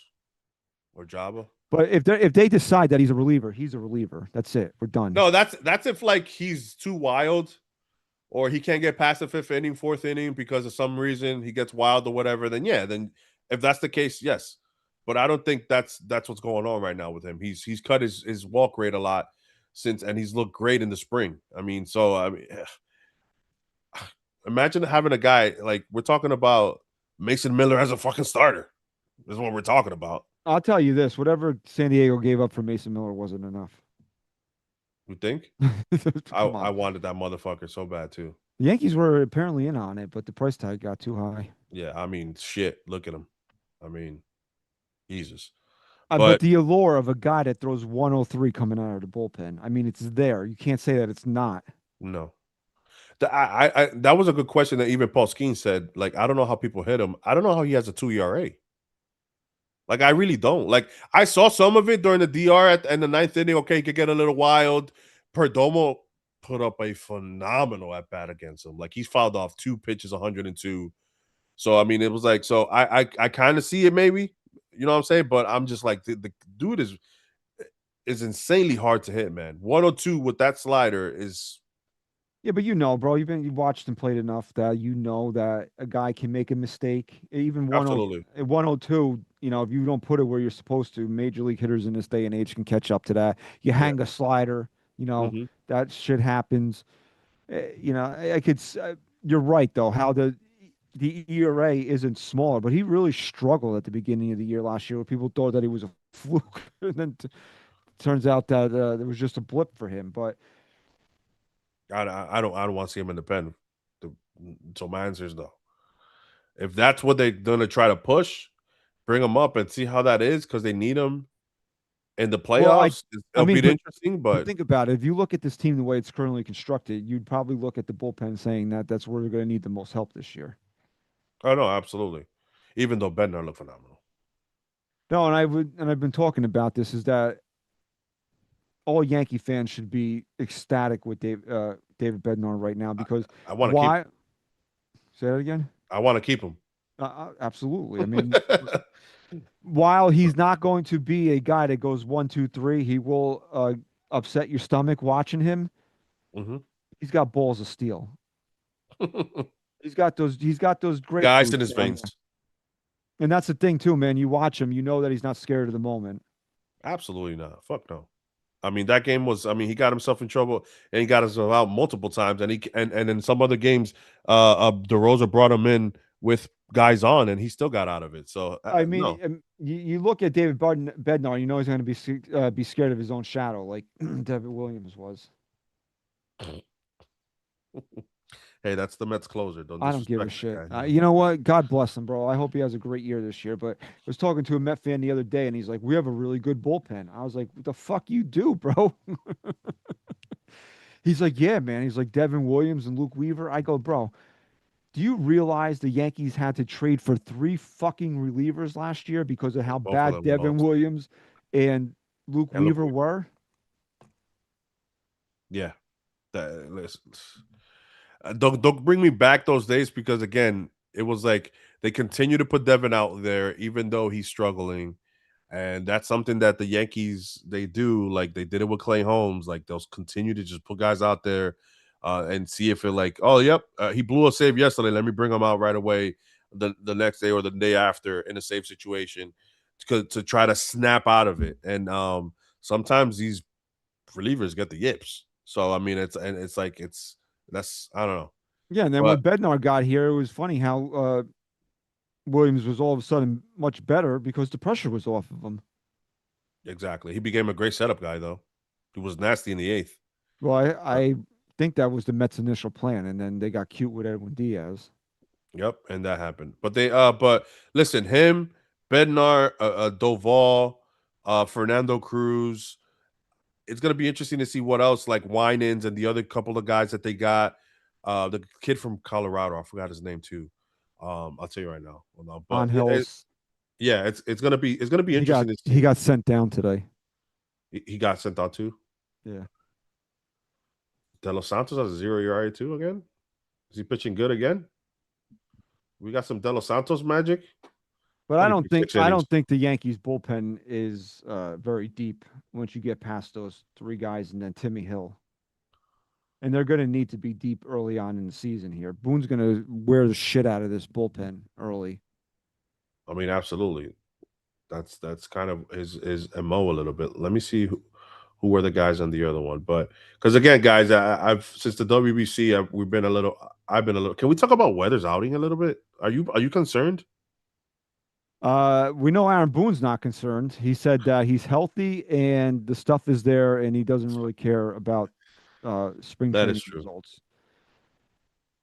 or Jabba. But if they decide that he's a reliever, he's a reliever. That's it. We're done. No, that's if like he's too wild or he can't get past the 5th inning, 4th inning because of some reason he gets wild or whatever, then yeah, then if that's the case, yes. But I don't think that's what's going on right now with him. He's cut his walk rate a lot since, and he's looked great in the spring. I mean, so I mean, imagine having a guy like we're talking about Mason Miller as a fucking starter. This is what we're talking about. I'll tell you this: whatever San Diego gave up for Mason Miller wasn't enough. You think? Come I on. wanted that motherfucker so bad too. The Yankees were apparently in on it, but the price tag got too high. Yeah, I mean, shit. Look at him. I mean, Jesus. But But the allure of a guy that throws 103 coming out of the bullpen, I mean, it's there. You can't say that it's not. no, that was a good question that even Paul Skeen said. Like, I don't know how people hit him. I don't know how he has a 2 ERA. Like, I really don't. Like, I saw some of it during the DR in the 9th inning. Okay, he could get a little wild. Perdomo put up a phenomenal at bat against him. Like, he's fouled off 2 pitches, 102. So I mean, it was like, so I kind of see it maybe, you know what I'm saying? But I'm just like the dude is insanely hard to hit, man. 102 with that slider is Yeah, but bro, you've watched him played enough that you know that a guy can make a mistake. Even 10 absolutely 102, if you don't put it where you're supposed to, major league hitters in this day and age can catch up to that. You yeah. hang a slider, Hmm. that shit happens. I could. You're right though. How the ERA isn't smaller, but he really struggled at the beginning of the year last year, where people thought that he was a fluke, and then turns out that there was just a blip for him. But I don't want to see him in the pen. So my answer is no. If that's what they're gonna try to push, bring him up and see how that is because they need him in the well, playoffs. I It'll mean, be interesting, but but think about it. If you look at this team the way it's currently constructed, you'd probably look at the bullpen saying that that's where they're going to need the most help this year. oh no, absolutely. Even though Bednar looked phenomenal. No, and I've been talking about this is that all Yankee fans should be ecstatic with David Bednar right now because I want to keep. why? Say that again. I want to keep him. Absolutely. I mean, while he's not going to be a guy that goes 1, 2, 3, he will upset your stomach watching him. Hmm. He's got balls of steel. He's got those. He's got those great Guys in his veins. And that's the thing too, man. You watch him, you know that he's not scared of the moment. Absolutely not. Fuck no. I mean, that game was. I mean, he got himself in trouble and he got himself out multiple times. And and in some other games, DeRosa brought him in with guys on, and he still got out of it. So I mean, no. you look at David Bednar, you know he's going to be scared of his own shadow, like Devin Williams was. Hey, that's the Mets closer. Don't I don't give a disrespect shit. that guy. You know what? God bless him, bro. I hope he has a great year this year. But I was talking to a Met fan the other day, and he's like, "We have a really good bullpen." I was like, "What the fuck you do, bro?" He's like, "Yeah, man." He's like, "Devin Williams and Luke Weaver." I go, "Bro, do you realize the Yankees had to trade for 3 fucking relievers last year because of how Both of bad them Devin lost. Williams and Luke And look, Weaver were?" yeah. Listen, don't bring me back those days because again, it was like they continue to put Devin out there even though he's struggling. And that's something that the Yankees they do. Like they did it with Clay Holmes. Like they'll continue to just put guys out there and see if it like, oh, yep, he blew a save yesterday. Let me bring him out right away the next day or the day after in a safe situation to try to snap out of it. And sometimes these relievers get the yips. So I mean, it's like that's I don't know, Yeah, and then but when Bednar got here, it was funny how Williams was all of a sudden much better because the pressure was off of him. exactly, he became a great setup guy though. He was nasty in the 8th. Well, I think that was the Mets' initial plan, and then they got cute with Edwin Diaz. Yep, and that happened. But but listen, him, Bednar, Doval, Fernando Cruz. It's gonna be interesting to see what else like Winans and the other couple of guys that they got. The kid from Colorado, I forgot his name too. I'll tell you right now. Hold on. But Angel's yeah, it's gonna be interesting to he see. got sent down today. He got sent out too. Yeah. De Los Santos has a 0 ERA too again. Is he pitching good again? We got some De Los Santos magic. But Only threw 6 I innings. don't think the Yankees bullpen is very deep once you get past those three guys and then Timmy Hill. And they're going to need to be deep early on in the season here. Boone's going to wear the shit out of this bullpen early. I mean, absolutely. That's kind of his MO a little bit. Let me see who were the guys on the other one, but because again, guys, I've since the WBC, we've been a little. I've been a little. Can we talk about Weather's outing a little bit? Are you concerned? We know Aaron Boone's not concerned. He said that he's healthy and the stuff is there, and he doesn't really care about spring That is training true. results.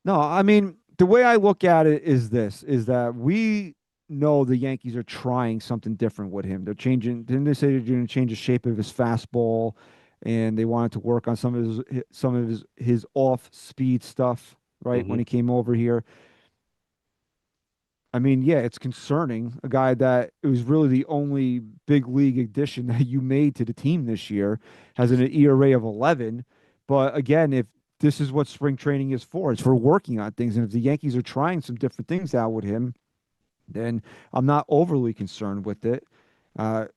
No, I mean, the way I look at it is this, is that we know the Yankees are trying something different with him. They're changing, didn't they say they're going to change the shape of his fastball and they wanted to work on some of his off speed stuff, right? When Hmm. he came over here. I mean, yeah, it's concerning. A guy that it was really the only big league addition that you made to the team this year has an ERA of 11. But again, if this is what spring training is for, it's for working on things. And if the Yankees are trying some different things out with him, then I'm not overly concerned with it.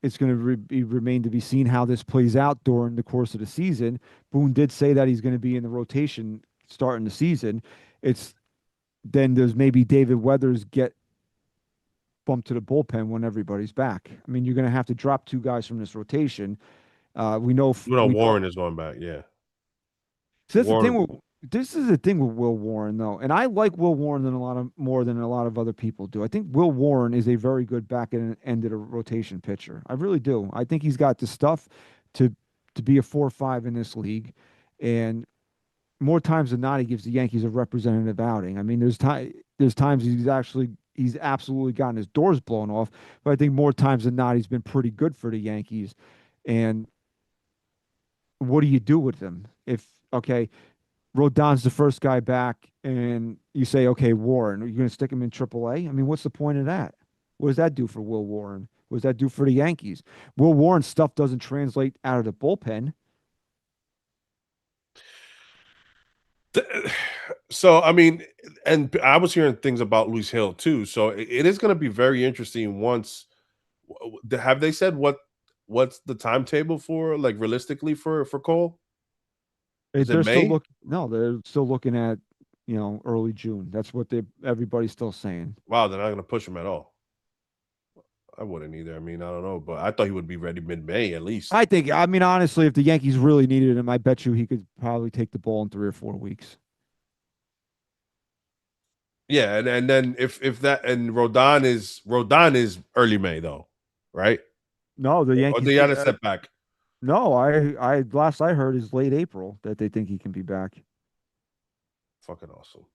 It's going to remain to be seen how this plays out during the course of the season. Boone did say that he's going to be in the rotation starting the season. It's then there's maybe David Weathers get bump to the bullpen when everybody's back. I mean, you're going to have to drop two guys from this rotation. We know You know, we know. Warren is going back. Yeah, So that's the thing. Warren. This is the thing with Will Warren, though, and I like Will Warren than a lot of more than a lot of other people do. I think Will Warren is a very good back end of the rotation pitcher. I really do. I think he's got the stuff to be a 4 or 5 in this league, and more times than not, he gives the Yankees a representative outing. I mean, there's times he's absolutely gotten his doors blown off, but I think more times than not, he's been pretty good for the Yankees. And what do you do with him if okay, Rodon's the first guy back, and you say, okay, Warren, are you going to stick him in AAA? I mean, what's the point of that? What does that do for Will Warren? What does that do for the Yankees? Will Warren's stuff doesn't translate out of the bullpen. So I mean, and I was hearing things about Luis Hill too. So it is going to be very interesting. Once have they said what's the timetable for like realistically for Cole? Is it They're still May? look no, they're still looking at early June. That's what everybody's still saying. Wow, they're not going to push him at all. I wouldn't either. I mean, I don't know, but I thought he would be ready mid-May at least. I mean, honestly, if the Yankees really needed him, I bet you he could probably take the ball in 3 or 4 weeks. Yeah, and then if that and Rodon is early May though, right? No, the Or Yankees they think. had a setback. No, I last I heard is late April that they think he can be back. Fucking awesome.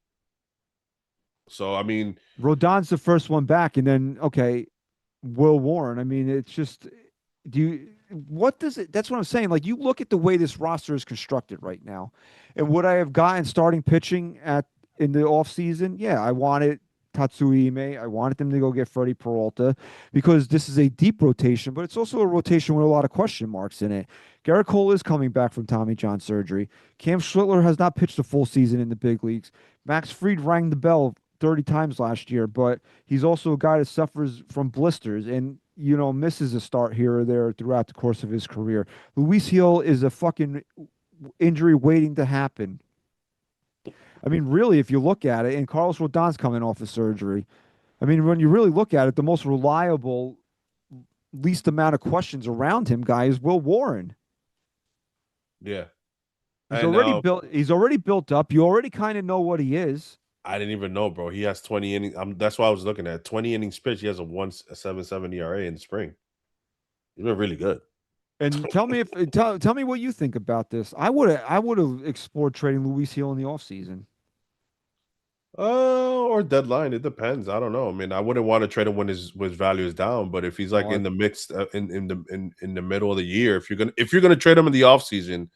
So I mean, Rodon's the first one back, and then okay, Will Warren. I mean, it's just do you what does it that's what I'm saying. Like you look at the way this roster is constructed right now, and would I have gotten starting pitching at in the offseason? Yeah, I wanted Tatsui Ime. I wanted them to go get Freddie Peralta because this is a deep rotation, but it's also a rotation with a lot of question marks in it. Garrett Cole is coming back from Tommy John surgery. Cam Schlittler has not pitched a full season in the big leagues. Max Fried rang the bell 30 times last year, but he's also a guy that suffers from blisters and misses a start here or there throughout the course of his career. Luis Hill is a fucking injury waiting to happen. I mean, really, if you look at it, and Carlos Rodon's coming off of surgery. I mean, when you really look at it, the most reliable, least amount of questions around him guy is Will Warren. yeah. He's And already built. He's already built up. You already kind of know what he is. I didn't even know, bro. He has 20 innings. That's why I was looking at 20 innings pitch. He has a 1.77 ERA in the spring. He's been really good. And tell me what you think about this. I would have explored trading Luis Hill in the offseason. Or deadline. It depends. I don't know. I mean, I wouldn't want to trade him when his value is down, but if he's like in the mix in the middle of the year, if you're gonna trade him in the offseason,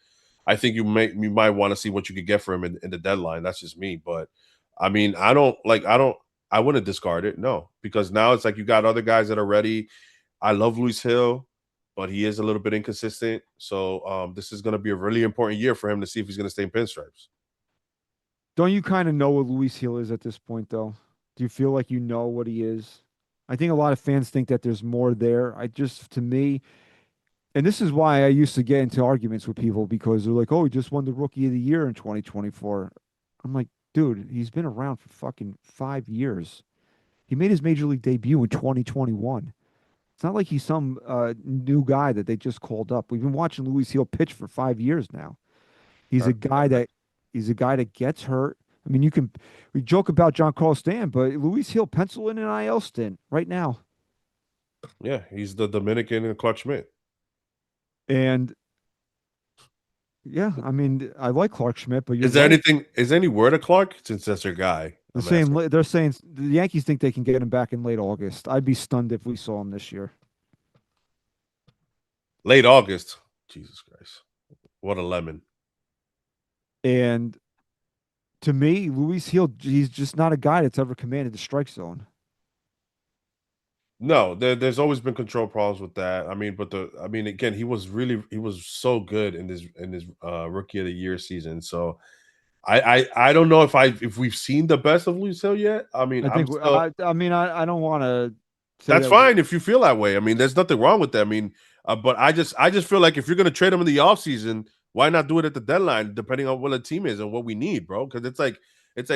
I think you might want to see what you could get for him in the deadline. That's just me. But I mean, I wouldn't discard it. No, because now it's like you got other guys that are ready. I love Luis Hill, but he is a little bit inconsistent. So this is gonna be a really important year for him to see if he's gonna stay in pinstripes. Don't you kind of know what Luis Hill is at this point, though? Do you feel like you know what he is? I think a lot of fans think that there's more there. To me, and this is why I used to get into arguments with people because they're like, "Oh, he just won the Rookie of the Year in 2024." I'm like, dude, he's been around for fucking 5 years. He made his major league debut in 2021. It's not like he's some new guy that they just called up. We've been watching Luis Hill pitch for 5 years now. He's a guy that he's a guy that gets hurt. I mean, we joke about John Carlos Stan, but Luis Hill pencil in an IL stint right now. Yeah, he's the Dominican and Clark Schmidt. And yeah, I mean, I like Clark Schmidt, but you're Is there right. anything? Is there any word of Clark since that's your guy? I'm asking. They're saying the Yankees think they can get him back in late August. I'd be stunned if we saw him this year. Late August. Jesus Christ, what a lemon! And to me, Luis Hill, he's just not a guy that's ever commanded the strike zone. No, there's always been control problems with that. I mean, again, he was so good in this Rookie of the Year season. So I don't know if we've seen the best of Luis Hill yet. I mean, I I'm think still I don't want to say that's that fine if you feel that way. I mean, there's nothing wrong with that. I mean, but I just feel like if you're gonna trade him in the offseason, why not do it at the deadline, depending on what the team is and what we need, bro? Because it's like,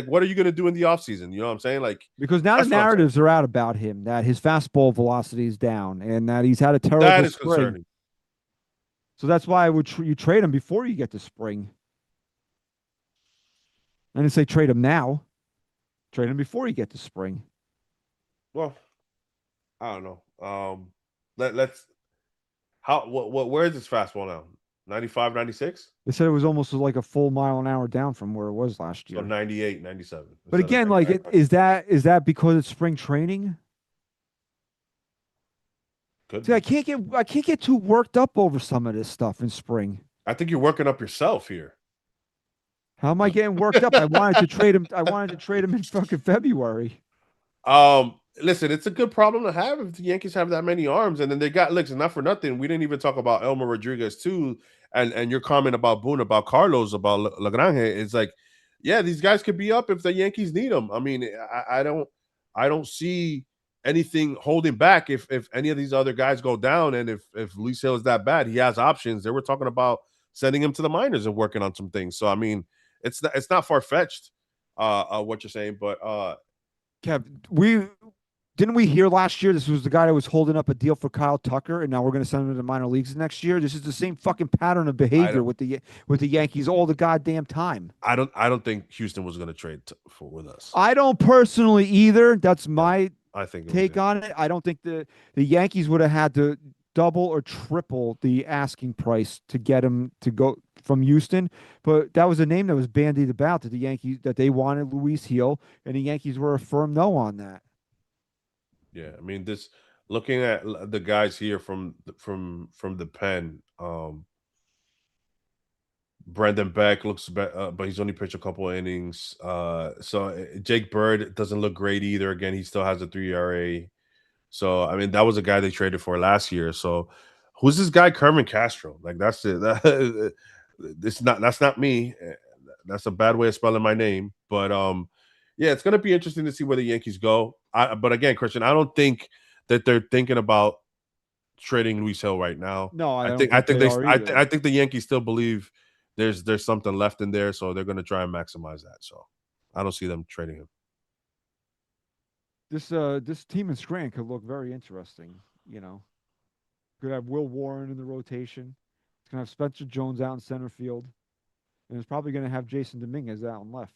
what are you gonna do in the offseason? You know what I'm saying? Like because now the that's what I'm saying. narratives are out about him that his fastball velocity is down and that he's had a That terrible is spring. concerning. So that's why I would you trade him before you get to spring. I didn't say trade him now. Trade him before you get to spring. Well, I don't know. Let's how what where is this fastball now? 95, 96? They said it was almost like a full mile an hour down from where it was last So year. 98, 97. But again, like, is that because it's spring training? Could See, I be. can't get too worked up over some of this stuff in spring. I think you're working up yourself here. How am I getting worked up? I wanted to trade him. I wanted to trade him in fucking February. Listen, it's a good problem to have if the Yankees have that many arms, and then they got looks. Not for nothing, we didn't even talk about Elmer Rodriguez too, and your comment about Boone, about Carlos, about Lagrange. It's like, yeah, these guys could be up if the Yankees need them. I mean, I don't see anything holding back if any of these other guys go down, and if Luis Hill is that bad, he has options. They were talking about sending him to the minors and working on some things. So I mean, it's not far fetched, what you're saying, but Kev, didn't we hear last year this was the guy that was holding up a deal for Kyle Tucker, and now we're going to send him to the minor leagues next year. This is the same fucking pattern of behavior with the Yankees all the goddamn time. I don't think Houston was going to trade with us. I don't personally either. That's my I think take on it. I don't think the Yankees would have had to double or triple the asking price to get him to go from Houston, but that was a name that was bandied about that the Yankees that they wanted Luis Hill, and the Yankees were a firm no on that. Yeah, I mean, this looking at the guys here from the pen, Brendan Beck looks better, but he's only pitched a couple of innings. So Jake Bird doesn't look great either. Again, he still has a 3 ERA. So I mean, that was a guy they traded for last year. So who's this guy, Kerman Castro? Like that's it. That's not me. That's a bad way of spelling my name. But yeah, it's gonna be interesting to see where the Yankees go. But again, Christian, I don't think that they're thinking about trading Luis Hill right now. No, I think I think the Yankees still believe there's something left in there, so they're gonna try and maximize that. So I don't see them trading him. This team in Scranton could look very interesting. You know, could have Will Warren in the rotation. It's gonna have Spencer Jones out in center field, and it's probably gonna have Jason Dominguez out in left.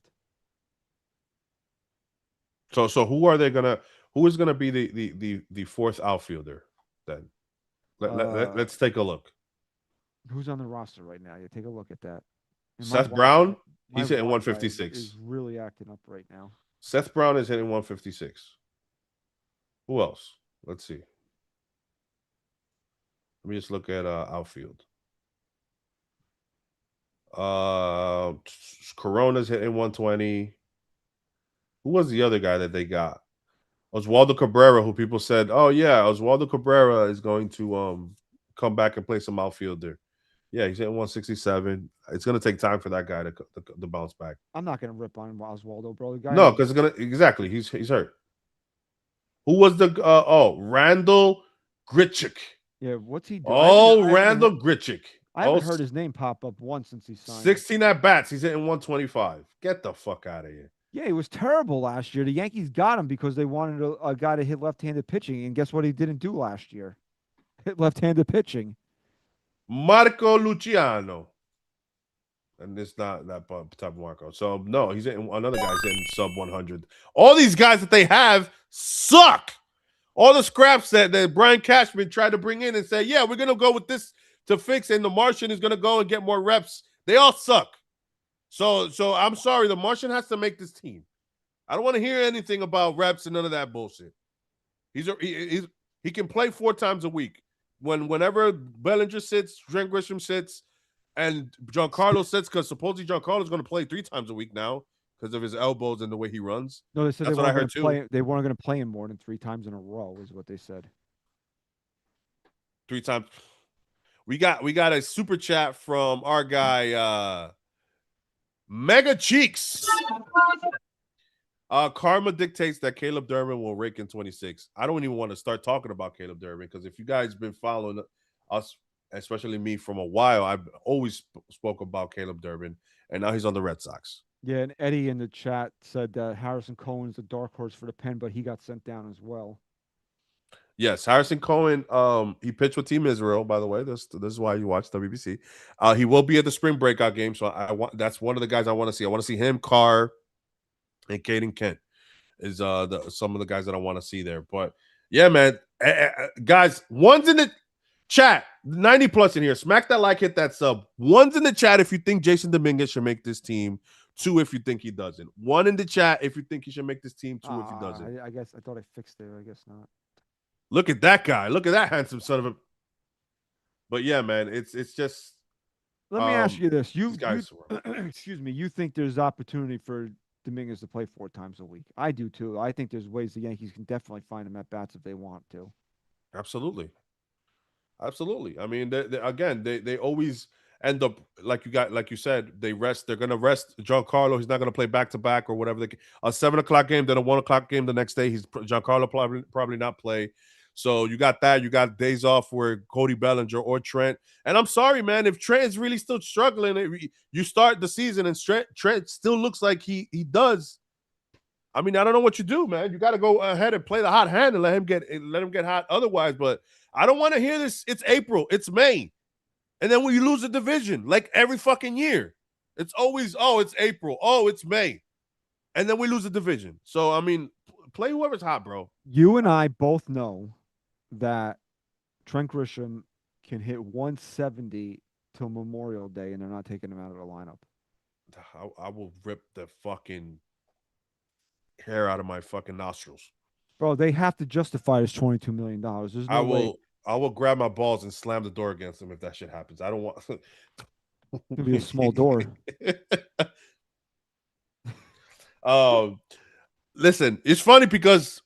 So who is gonna be the fourth outfielder then? Let's take a look. Who's on the roster right now? Yeah, take a look at that. And Seth Brown, my he's hitting Wi-Fi 156. Is really acting up right now. Seth Brown is hitting 156. Who else? Let's see. Let me just look at outfield. Corona's hitting 120. Who was the other guy that they got? Oswaldo Cabrera, who people said, oh yeah, Oswaldo Cabrera is going to come back and play some outfielder. Yeah, he's hitting 167. It's going to take time for that guy to bounce back. I'm not going to rip on Oswaldo, bro. The guy No, because it's going to exactly. He's hurt. Who was the Randall Grichuk? Yeah, what's he doing? Oh, Randall Grichuk. I haven't heard his name pop up once since he signed. 16 at bats. He's hitting 125. Get the fuck out of here. Yeah, he was terrible last year. The Yankees got him because they wanted a guy to hit left-handed pitching, and guess what he didn't do last year? Hit left-handed pitching. Marco Luciano. And it's not that type of Marco. So, no, he's hitting another guy's hitting sub 100. All these guys that they have suck. All the scraps that Brian Cashman tried to bring in and say, yeah, we're going to go with this to fix, and the Martian is going to go and get more reps. They all suck. So I'm sorry. The Martian has to make this team. I don't want to hear anything about reps and none of that bullshit. He can play 4 times a week. Whenever Bellinger sits, Trent Grisham sits, and Giancarlo sits, because supposedly Giancarlo is going to play 3 times a week now because of his elbows and the way he runs. No, they said that's what I heard too. They weren't going to play him more than 3 times in a row, is what they said. 3 times. We got a super chat from our guy Mega Cheeks. Karma dictates that Caleb Durbin will rake in 26. I don't even want to start talking about Caleb Durbin because if you guys been following us, especially me, from a while, I've always spoke about Caleb Durbin, and now he's on the Red Sox. Yeah, and Eddie in the chat said that Harrison Cohen's the dark horse for the pen, but he got sent down as well. Yes, Harrison Cohen. He pitched with Team Israel, by the way. This is why you watch WBC. He will be at the spring breakout game, so that's one of the guys I want to see. I want to see him, Carr, and Caden Kent is some of the guys that I want to see there. But yeah, man, guys, one's in the chat, 90 plus in here. Smack that like, hit that sub. One's in the chat if you think Jason Dominguez should make this team. 2 if you think he doesn't. 1 in the chat if you think he should make this team. 2 if he doesn't. I guess I thought I fixed it. I guess not. Look at that guy. Look at that handsome son of a. But yeah, man, it's just. Let me ask you this: you excuse me, you think there's opportunity for Dominguez to play 4 times a week? I do too. I think there's ways the Yankees can definitely find him at bats if they want to. Absolutely. I mean, they always end up like you said. They're gonna rest Giancarlo. He's not gonna play back to back or whatever. A 7 o'clock game, then a 1 o'clock game the next day. Giancarlo probably not play. So you got that. You got days off where Cody Bellinger or Trent. And I'm sorry, man, if Trent is really still struggling, you start the season and Trent still looks like he does. I mean, I don't know what you do, man. You got to go ahead and play the hot hand and let him get hot otherwise. But I don't want to hear this. It's April. It's May. And then when you lose a division, like every fucking year, it's always, it's April. Oh, it's May. And then we lose a division. So, I mean, play whoever's hot, bro. You and I both know that Trent Grisham can hit 170 till Memorial Day, and they're not taking him out of the lineup. I will rip the fucking hair out of my fucking nostrils. Bro, they have to justify this $22 million. There's no way. I will grab my balls and slam the door against them if that shit happens. I don't want. It'll be a small door. Listen, it's funny because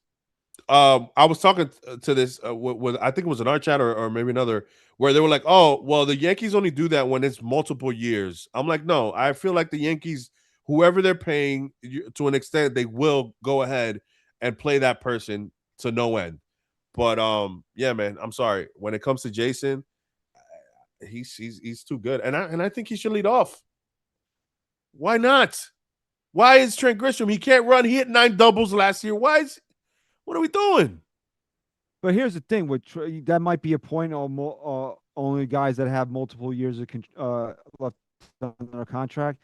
I was talking to this with I think it was an art chat or maybe another where they were like, oh, well, the Yankees only do that when it's multiple years. I'm like, no, I feel like the Yankees, whoever they're paying to an extent, they will go ahead and play that person to no end. But yeah, man, I'm sorry. When it comes to Jason, he's too good, and I think he should lead off. Why not? Why is Trent Grisham? He can't run. He hit 9 doubles last year. What are we doing? But here's the thing: that might be a point. Only guys that have multiple years of left on their contract.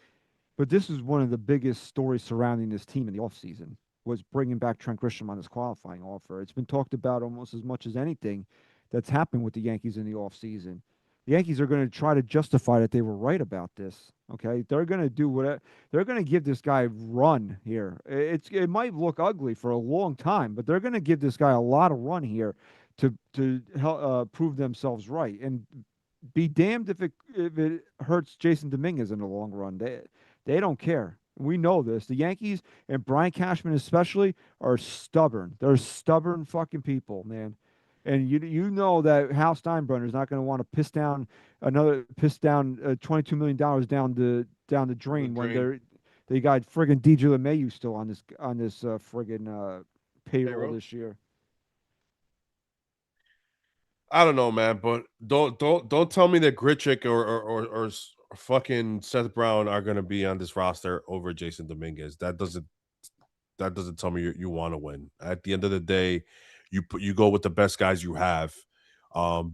But this is one of the biggest stories surrounding this team in the offseason, was bringing back Trent Grisham on this qualifying offer. It's been talked about almost as much as anything that's happened with the Yankees in the offseason. The Yankees are going to try to justify that they were right about this. Okay, they're going to do whatever. They're going to give this guy run here. It might look ugly for a long time, but they're going to give this guy a lot of run here to help prove themselves right. And be damned if it hurts Jason Dominguez in the long run. They don't care. We know this. The Yankees and Brian Cashman especially are stubborn. They're stubborn fucking people, man. And you know that Hal Steinbrenner is not going to want to piss down $22 million down the drain when they got friggin' DJ LeMahieu still on this friggin' payroll this year. I don't know, man, but don't tell me that Grichuk or fucking Seth Brown are gonna be on this roster over Jason Dominguez. That doesn't tell me you want to win. At the end of the day, you go with the best guys you have.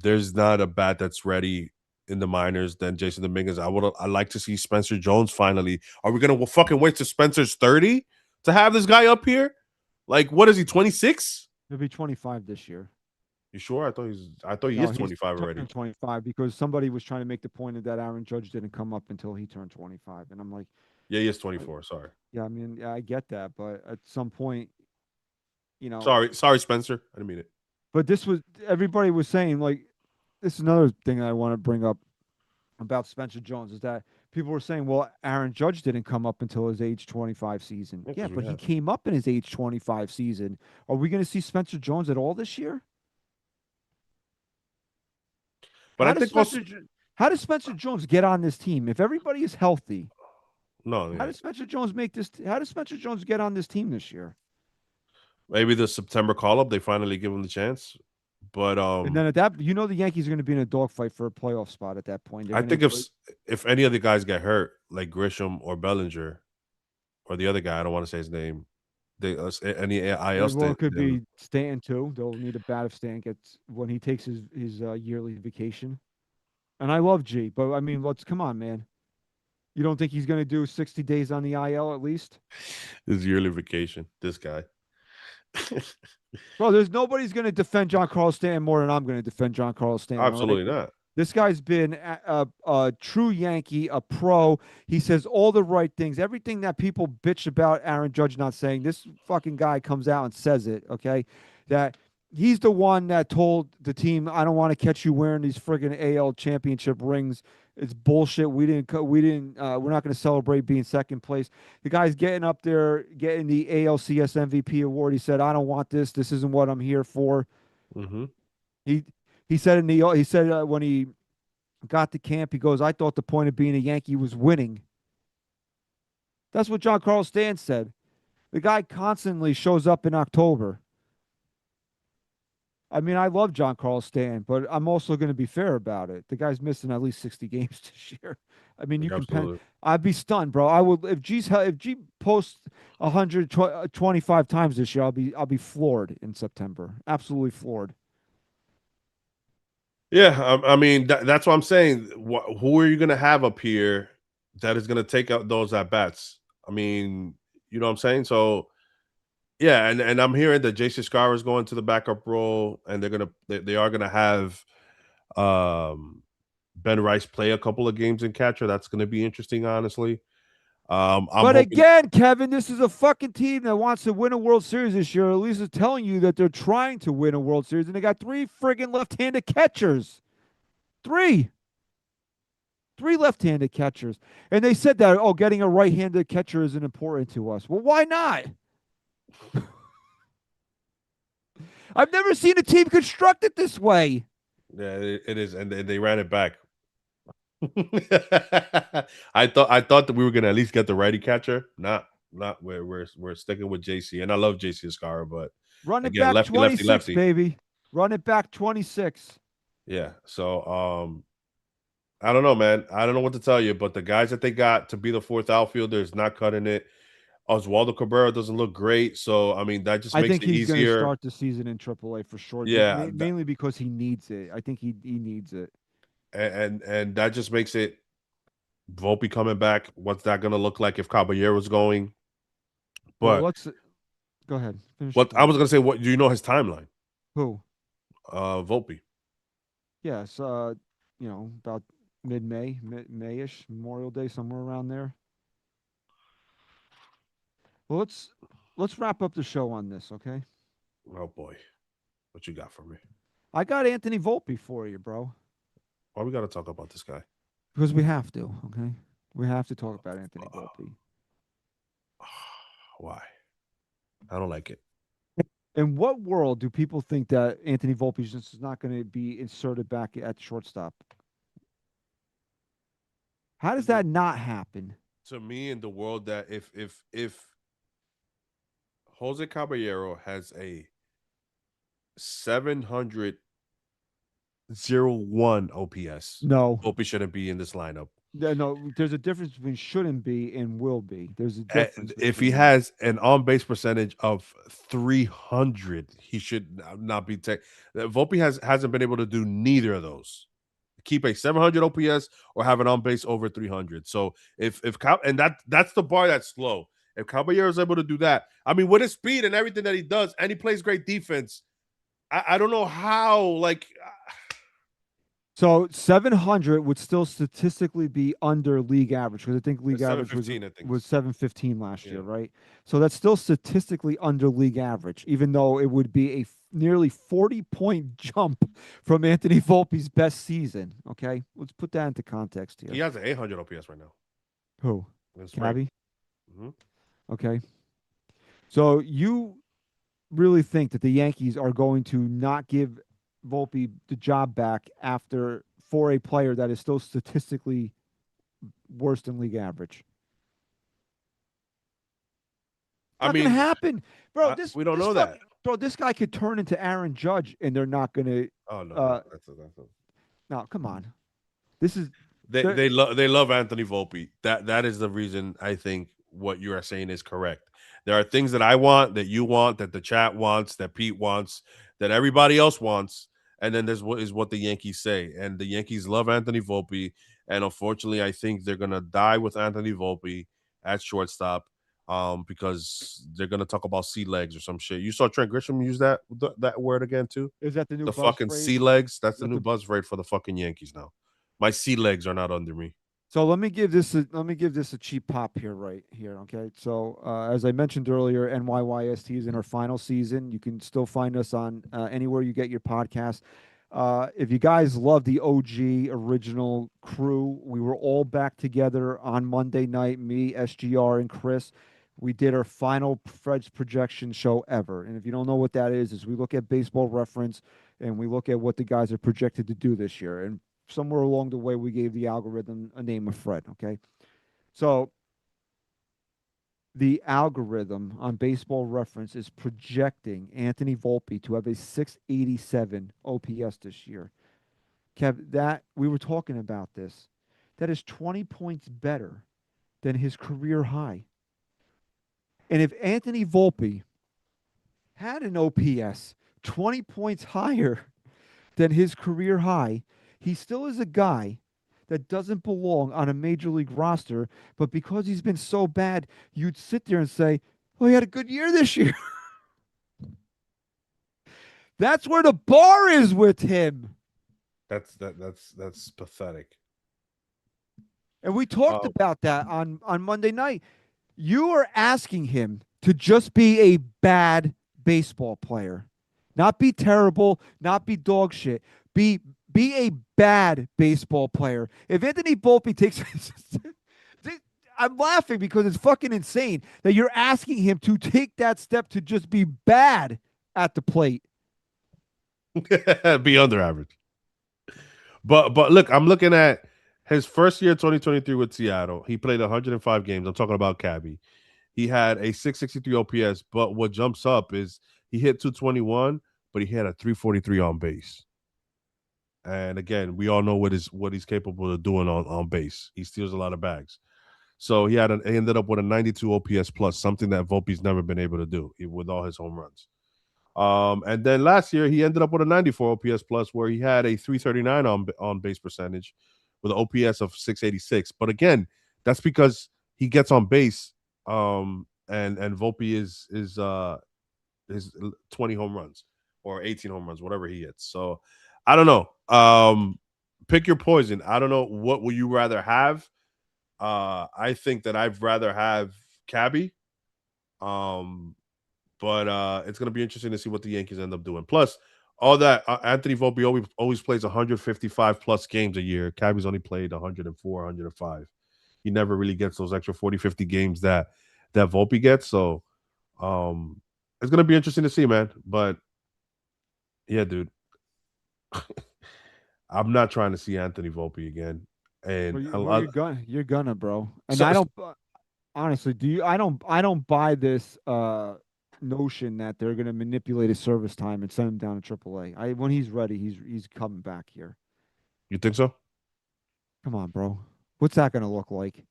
There's not a bat that's ready in the minors than Jason Dominguez. I like to see Spencer Jones finally. Are we gonna fucking wait till Spencer's 30 to have this guy up here? Like, what is he, 26? He'll be 25 this year. You sure? I thought he No, is he's 25 turning already. 25 because somebody was trying to make the point that Aaron Judge didn't come up until he turned 25, and I'm like, Yeah, he is 24. Sorry. yeah, I mean, yeah, I get that, but at some point, you know, Sorry, Spencer. I didn't mean it. but this was everybody was saying like, this is another thing I want to bring up about Spencer Jones is that people were saying, well, Aaron Judge didn't come up until his age 25 season. Yeah, Yeah, 'cause we but he have. came up in his age 25 season. Are we going to see Spencer Jones at all this year? But How I does think also How does Spencer Jones get on this team if everybody is healthy? no, How yeah. does Spencer Jones make this? How does Spencer Jones get on this team this year? Maybe the September call up, they finally give him the chance. But And then at that, the Yankees are going to be in a dogfight for a playoff spot at that point. They're I going to think if any of the guys get hurt, like Grisham or Bellinger, or the other guy, I don't want to say his name, they any IL well, it stint, could then be Stanton too. They'll need a bat if Stanton gets when he takes his yearly vacation. And I love G, but I mean, let's come on, man. You don't think he's going to do 60 days on the IL at least? his yearly vacation. This guy. Bro, there's nobody's going to defend John Carlos Stanton more than I'm going to defend John Carlos Stanton. All right? Absolutely not. This guy's been a true Yankee, a pro. He says all the right things. Everything that people bitch about Aaron Judge not saying, this fucking guy comes out and says it, okay? That he's the one that told the team, I don't want to catch you wearing these friggin' AL championship rings. It's bullshit. We're not going to celebrate being second place. The guy's getting up there, getting the ALCS MVP award. He said, I don't want this. This isn't what I'm here for. Mm-hmm. He said when he got to camp, he goes, I thought the point of being a Yankee was winning. That's what John Carlos Stanton said. The guy constantly shows up in October. I mean, I love John Carlos Stanton, but I'm also going to be fair about it. The guy's missing at least 60 games this year. I mean, Absolutely. I'd be stunned, bro. I would if G posts 125 times this year, I'll be floored in September. Absolutely floored. Yeah, I mean that's what I'm saying. Who are you going to have up here that is going to take out those at bats? I mean, you know what I'm saying? So yeah, and I'm hearing that Jason Scar is going to the backup role, and they are gonna have Ben Rice play a couple of games in catcher. That's gonna be interesting, honestly. I'm But hoping. again, Kevin, this is a fucking team that wants to win a World Series this year. At least it's telling you that they're trying to win a World Series, and they got three friggin' left-handed catchers. Three left-handed catchers. And they said that, getting a right-handed catcher isn't important to us. Well, why not? I've never seen a team constructed this way. Yeah, it is, and they ran it back. I thought that we were gonna at least get the righty catcher. Not we're sticking with JC, and I love JC Escara, but Run it again, back lefty, 26, lefty. baby. Run it back 26. Yeah. So I don't know, man. I don't know what to tell you, but the guys that they got to be the fourth outfielder is not cutting it. Oswaldo Cabrera doesn't look great, so I mean that just I makes think it he's going to easier. start the season in AAA for sure. Yeah, Mainly because he needs it. I think he needs it. and that just makes it Volpe coming back. What's that going to look like if Caballero's going? Well, But let's go ahead. Finish what your I point. was going to say, what do you know his timeline? Who? Volpe. Yes, about mid-May, Mayish, Memorial Day, somewhere around there. Well, let's wrap up the show on this, okay? Oh boy, what you got for me? I got Anthony Volpe for you, bro. Why we got to talk about this guy? Because we have to, okay? We have to talk about Anthony Volpe. Why? I don't like it. In what world do people think that Anthony Volpe is just not going to be inserted back at shortstop? How does that not happen? To me, in the world that if Jose Caballero has a 700 .01 OPS. No, Volpe shouldn't be in this lineup. no. There's a difference between shouldn't be and will be. There's a difference. And if he between has an on base percentage of 300, he should not be. Volpe hasn't been able to do neither of those. Keep a 700 OPS or have an on base over 300. So if and that's the bar that's low. If Caballero is able to do that, I mean, with his speed and everything that he does, and he plays great defense, I don't know how. Like, So 700 would still statistically be under league average because I think league average was 715, I think. 715 last year, Yeah. right? So that's still statistically under league average, even though it would be a nearly 40-point jump from Anthony Volpe's best season. Okay, let's put that into context here. He has an 800 OPS right now. Who? That's Cabby? Mm-hmm. Okay. So you really think that the Yankees are going to not give Volpe the job back for a player that is still statistically worse than league average? I Not mean, gonna happen, bro. we don't know that. Bro. This guy could turn into Aaron Judge, and they're not gonna. Oh no, that's No, come on. This is they love Anthony Volpe. That is the reason I think what you are saying is correct. There are things that I want, that you want, that the chat wants, that Pete wants, that everybody else wants, and then there's what the Yankees say. And the Yankees love Anthony Volpe, and unfortunately, I think they're gonna die with Anthony Volpe at shortstop. Because they're gonna talk about sea legs or some shit. You saw Trent Grisham use that word again too. Is that the new the buzz fucking phrase? sea legs? That's the new buzz phrase for the fucking Yankees now. My sea legs are not under me. So let me give this a cheap pop here, right here. Okay. So as I mentioned earlier, NYYST is in our final season. You can still find us on anywhere you get your podcast. If you guys love the OG original crew, we were all back together on Monday night. Me, SGR, and Chris. We did our final Fred's projection show ever. And if you don't know what that is we look at Baseball Reference and we look at what the guys are projected to do this year. And somewhere along the way, we gave the algorithm a name of Fred. Okay. So the algorithm on Baseball Reference is projecting Anthony Volpe to have a 687 OPS this year. Kev, that we were talking about this. That is 20 points better than his career high. And if Anthony Volpe had an OPS 20 points higher than his career high, he still is a guy that doesn't belong on a major league roster. But because he's been so bad, you'd sit there and say, "Oh, he had a good year this year." That's where the bar is with him. That's pathetic. And we talked about that on Monday night. You are asking him to just be a bad baseball player, not be terrible, not be dog shit, be a bad baseball player. If Anthony Volpe takes, I'm laughing because it's fucking insane that you're asking him to take that step to just be bad at the plate. Be under average. But look, I'm looking at his first year, 2023 with Seattle. He played 105 games. I'm talking about Cabby. He had a 663 OPS, but what jumps up is he hit 221, but he had a 343 on base. And again, we all know what he's capable of doing on base. He steals a lot of bags. So he ended up with a 92 OPS plus, something that Volpe's never been able to do with all his home runs. And then last year he ended up with a 94 OPS plus, where he had a 339 on base percentage with an OPS of 686. But again, that's because he gets on base. And Volpe is 20 home runs or 18 home runs, whatever he hits. So I don't know. Pick your poison. I don't know. What will you rather have? I think that I'd rather have Cabby. But it's going to be interesting to see what the Yankees end up doing. Plus, all that Anthony Volpe always plays 155 plus games a year. Cabby's only played 104, 105. He never really gets those extra 40, 50 games that Volpe gets. So it's going to be interesting to see, man. But yeah, dude, I'm not trying to see Anthony Volpe again. And you're gonna, bro. And I don't honestly. I don't buy this notion that they're going to manipulate his service time and send him down to AAA. When he's ready, he's coming back here. You think so? Come on, bro. What's that going to look like?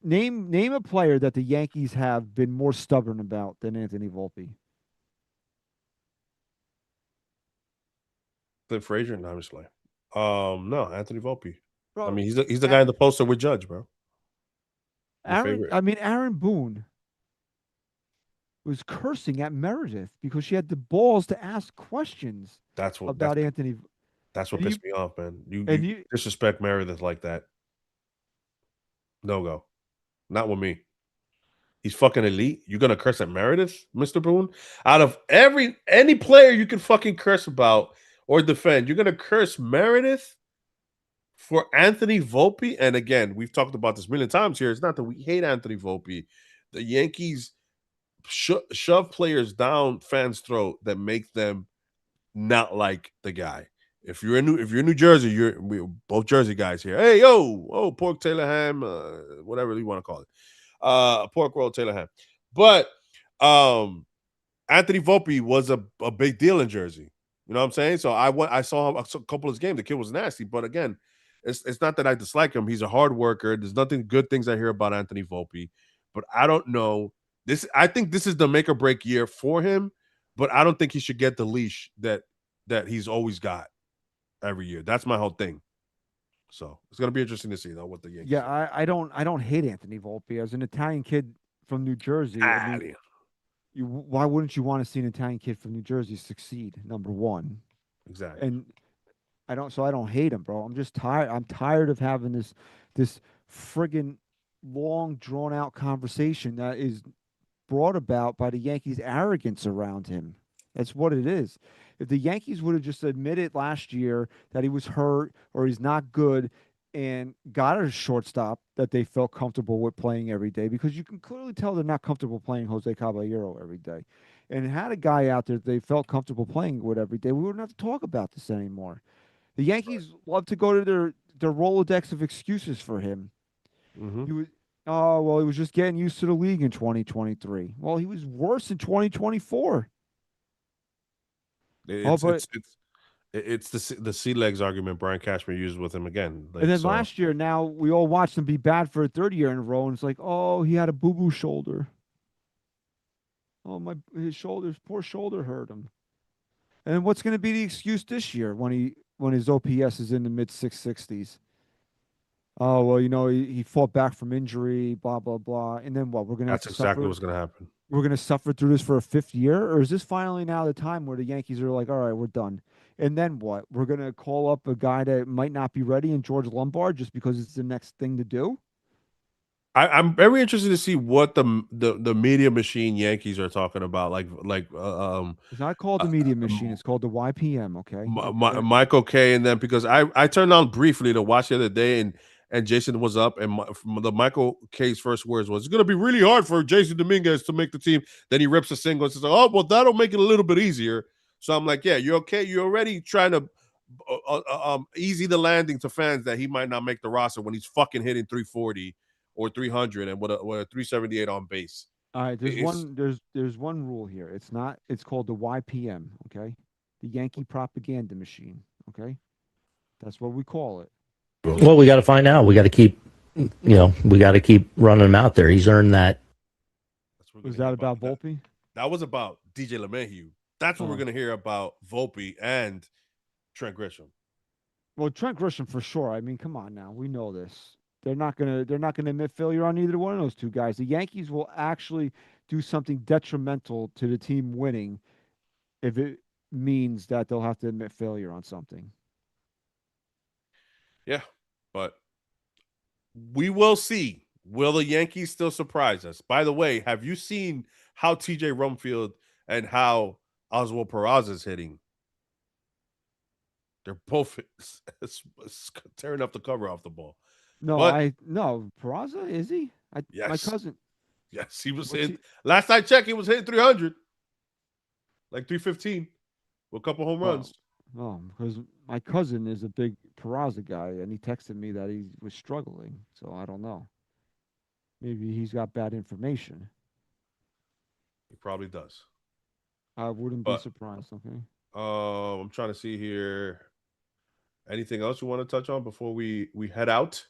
Name a player that the Yankees have been more stubborn about than Anthony Volpe. Clint Frazier, no, I'm just like, no, Anthony Volpe. I Bro, mean, he's the guy in the poster with Judge, bro. Your favorite. Aaron Boone was cursing at Meredith because she had the balls to ask questions That's what about Anthony. that's what And you pissed me off, man. You and you disrespect Meredith like that. No go. Not with me. He's fucking elite. You're gonna curse at Meredith, Mr. Boone? Out of any player you can fucking curse about or defend, you're gonna curse Meredith for Anthony Volpe. And again, we've talked about this a million times here. It's not that we hate Anthony Volpe. The Yankees shove players down fans' throat that make them not like the guy. If you're in New Jersey, we're both Jersey guys here. Hey, yo, oh, pork Taylor ham, whatever you want to call it. Pork roll Taylor ham. But Anthony Volpe was a big deal in Jersey. You know what I'm saying? So I saw him a couple of his games. The kid was nasty, but again, it's not that I dislike him. He's a hard worker. There's nothing good things I hear about Anthony Volpe, but I don't know. I think this is the make or break year for him, but I don't think he should get the leash that he's always got every year. That's my whole thing. So it's gonna be interesting to see though what the Yankees. Yeah, I don't hate Anthony Volpe as an Italian kid from New Jersey. I mean, why wouldn't you want to see an Italian kid from New Jersey succeed? Number one, Exactly. and I don't hate him, bro. I'm just tired. I'm tired of having this friggin' long drawn out conversation that is brought about by the Yankees' arrogance around him. That's what it is. If the Yankees would have just admitted last year that he was hurt or he's not good and got a shortstop that they felt comfortable with playing every day, because you can clearly tell they're not comfortable playing Jose Caballero every day, and had a guy out there that they felt comfortable playing with every day, we wouldn't have to talk about this anymore. The Yankees love to go to their Rolodex of excuses for him. Mm-hmm. He was, oh, well, he was just getting used to the league in 2023. Well, he was worse in 2024. It's the sea legs argument Brian Cashman used with him again. And then last year, now we all watched him be bad for a third year in a row, and it's like, oh, he had a boo boo shoulder. Oh, his poor shoulder hurt him. And what's going to be the excuse this year when his OPS is in the mid 660s? Oh, well, he fought back from injury, blah blah blah. And then what? That's exactly what's going to happen. We're going to suffer through this for a fifth year, or is this finally now the time where the Yankees are like, all right, we're done? And then what? We're going to call up a guy that might not be ready in George Lombard just because it's the next thing to do? I'm very interested to see what the media machine Yankees are talking about. It's not called the media machine. It's called the YPM. Okay, Michael K. And then because I turned on briefly to watch the other day, and Jason was up, and the Michael K's first words was, "It's going to be really hard for Jason Dominguez to make the team." Then he rips a single and says, "Oh, well, that'll make it a little bit easier." So I'm like, "Yeah, you're okay. You're already trying to easy the landing to fans that he might not make the roster when he's fucking hitting 340 or 300 and with a 378 on base." All right, there's one rule here. It's called the YPM. Okay, the Yankee propaganda machine. Okay, that's what we call it. Well, we got to find out. We got to keep, we got to keep running him out there. He's earned that. Was that about Volpe? That was about DJ LeMahieu. That's what we're going to hear about Volpe and Trent Grisham. Well, Trent Grisham for sure. I mean, come on now. We know this. They're not gonna admit failure on either one of those two guys. The Yankees will actually do something detrimental to the team winning if it means that they'll have to admit failure on something. Yeah, but we will see. Will the Yankees still surprise us? By the way, have you seen how TJ Rumfield and how Oswald Peraza is hitting? They're both tearing up the cover off the ball. No, Peraza, is he? Yes. My cousin. Yes, he was hitting. Last I checked, he was hitting 300, like 315, with a couple home runs. Oh, because my cousin is a big Peraza guy, and he texted me that he was struggling. So I don't know. Maybe he's got bad information. He probably does. I wouldn't be surprised. Okay. I'm trying to see here. Anything else you want to touch on before we head out?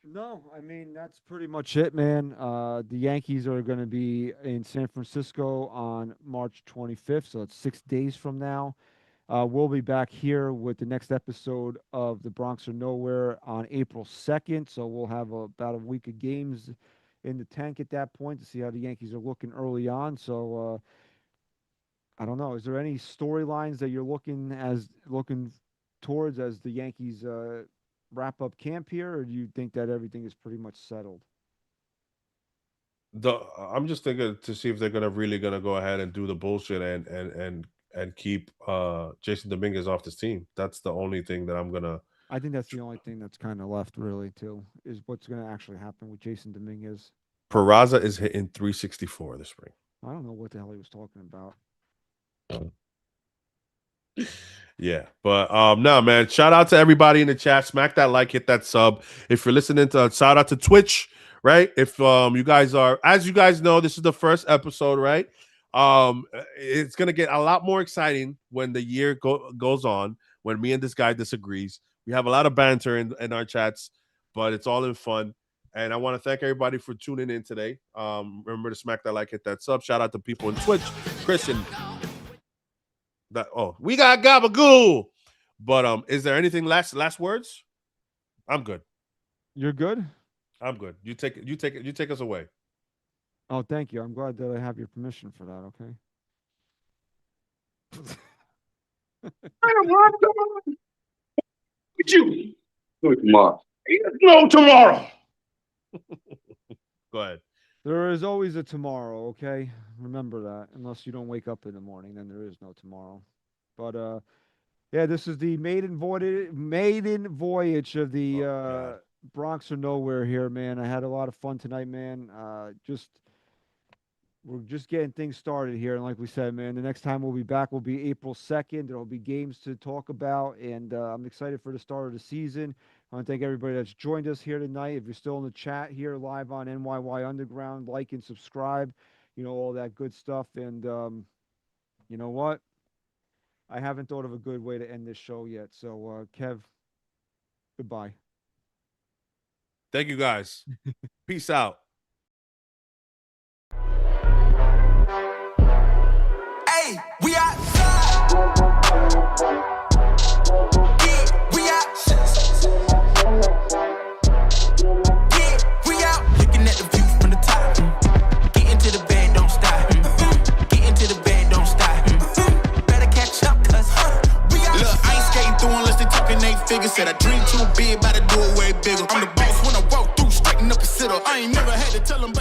No, I mean that's pretty much it, man. The Yankees are going to be in San Francisco on March 25th, so it's 6 days from now. We'll be back here with the next episode of the Bronx or Nowhere on April 2nd. So we'll have about a week of games in the tank at that point to see how the Yankees are looking early on. So I don't know. Is there any storylines that you're looking towards as the Yankees wrap up camp here, or do you think that everything is pretty much settled? I'm just thinking to see if they're really gonna go ahead and do the bullshit and keep Jason Dominguez off this team. That's the only thing that I'm gonna. I think that's the only thing that's kind of left, really, too, is what's going to actually happen with Jason Dominguez. Peraza is hitting 364 this spring. I don't know what the hell he was talking about. Yeah, but no, man. Shout out to everybody in the chat. Smack that like, hit that sub. If you're listening to, shout out to Twitch, right? If you guys are, as you guys know, this is the first episode, right? It's gonna get a lot more exciting when the year goes on. When me and this guy disagrees, we have a lot of banter in our chats, but it's all in fun. And I want to thank everybody for tuning in today. Remember to smack that like, hit that sub. Shout out to people in Twitch, Christian. We got Gabagool. But is there anything last words? I'm good. You're good? I'm good. You take us away. Oh, thank you. I'm glad that I have your permission for that, okay? You. Tomorrow. No, tomorrow. Go ahead. There is always a tomorrow, okay? Remember that. Unless you don't wake up in the morning, then there is no tomorrow. But yeah, this is the maiden voyage of the Bronx or Nowhere here, man. I had a lot of fun tonight, man. We're just getting things started here, and like we said, man, the next time we'll be back will be April 2nd. There will be games to talk about, and I'm excited for the start of the season. I want to thank everybody that's joined us here tonight. If you're still in the chat here live on NYY Underground, like and subscribe, all that good stuff. And you know what? I haven't thought of a good way to end this show yet. So, Kev, goodbye. Thank you, guys. Peace out. Hey, we outside. Yeah, we out. Yeah, we out. Looking at the view from the top. Get into the bed, don't stop. Get into the bed, don't stop. Better catch up, cuz we out. Look, I ain't skating through unless they talking 8 figures. Said I dream too big, about to do it way bigger. I'm the boss when I walk through, straighten up a sitter. I ain't never had to tell them, but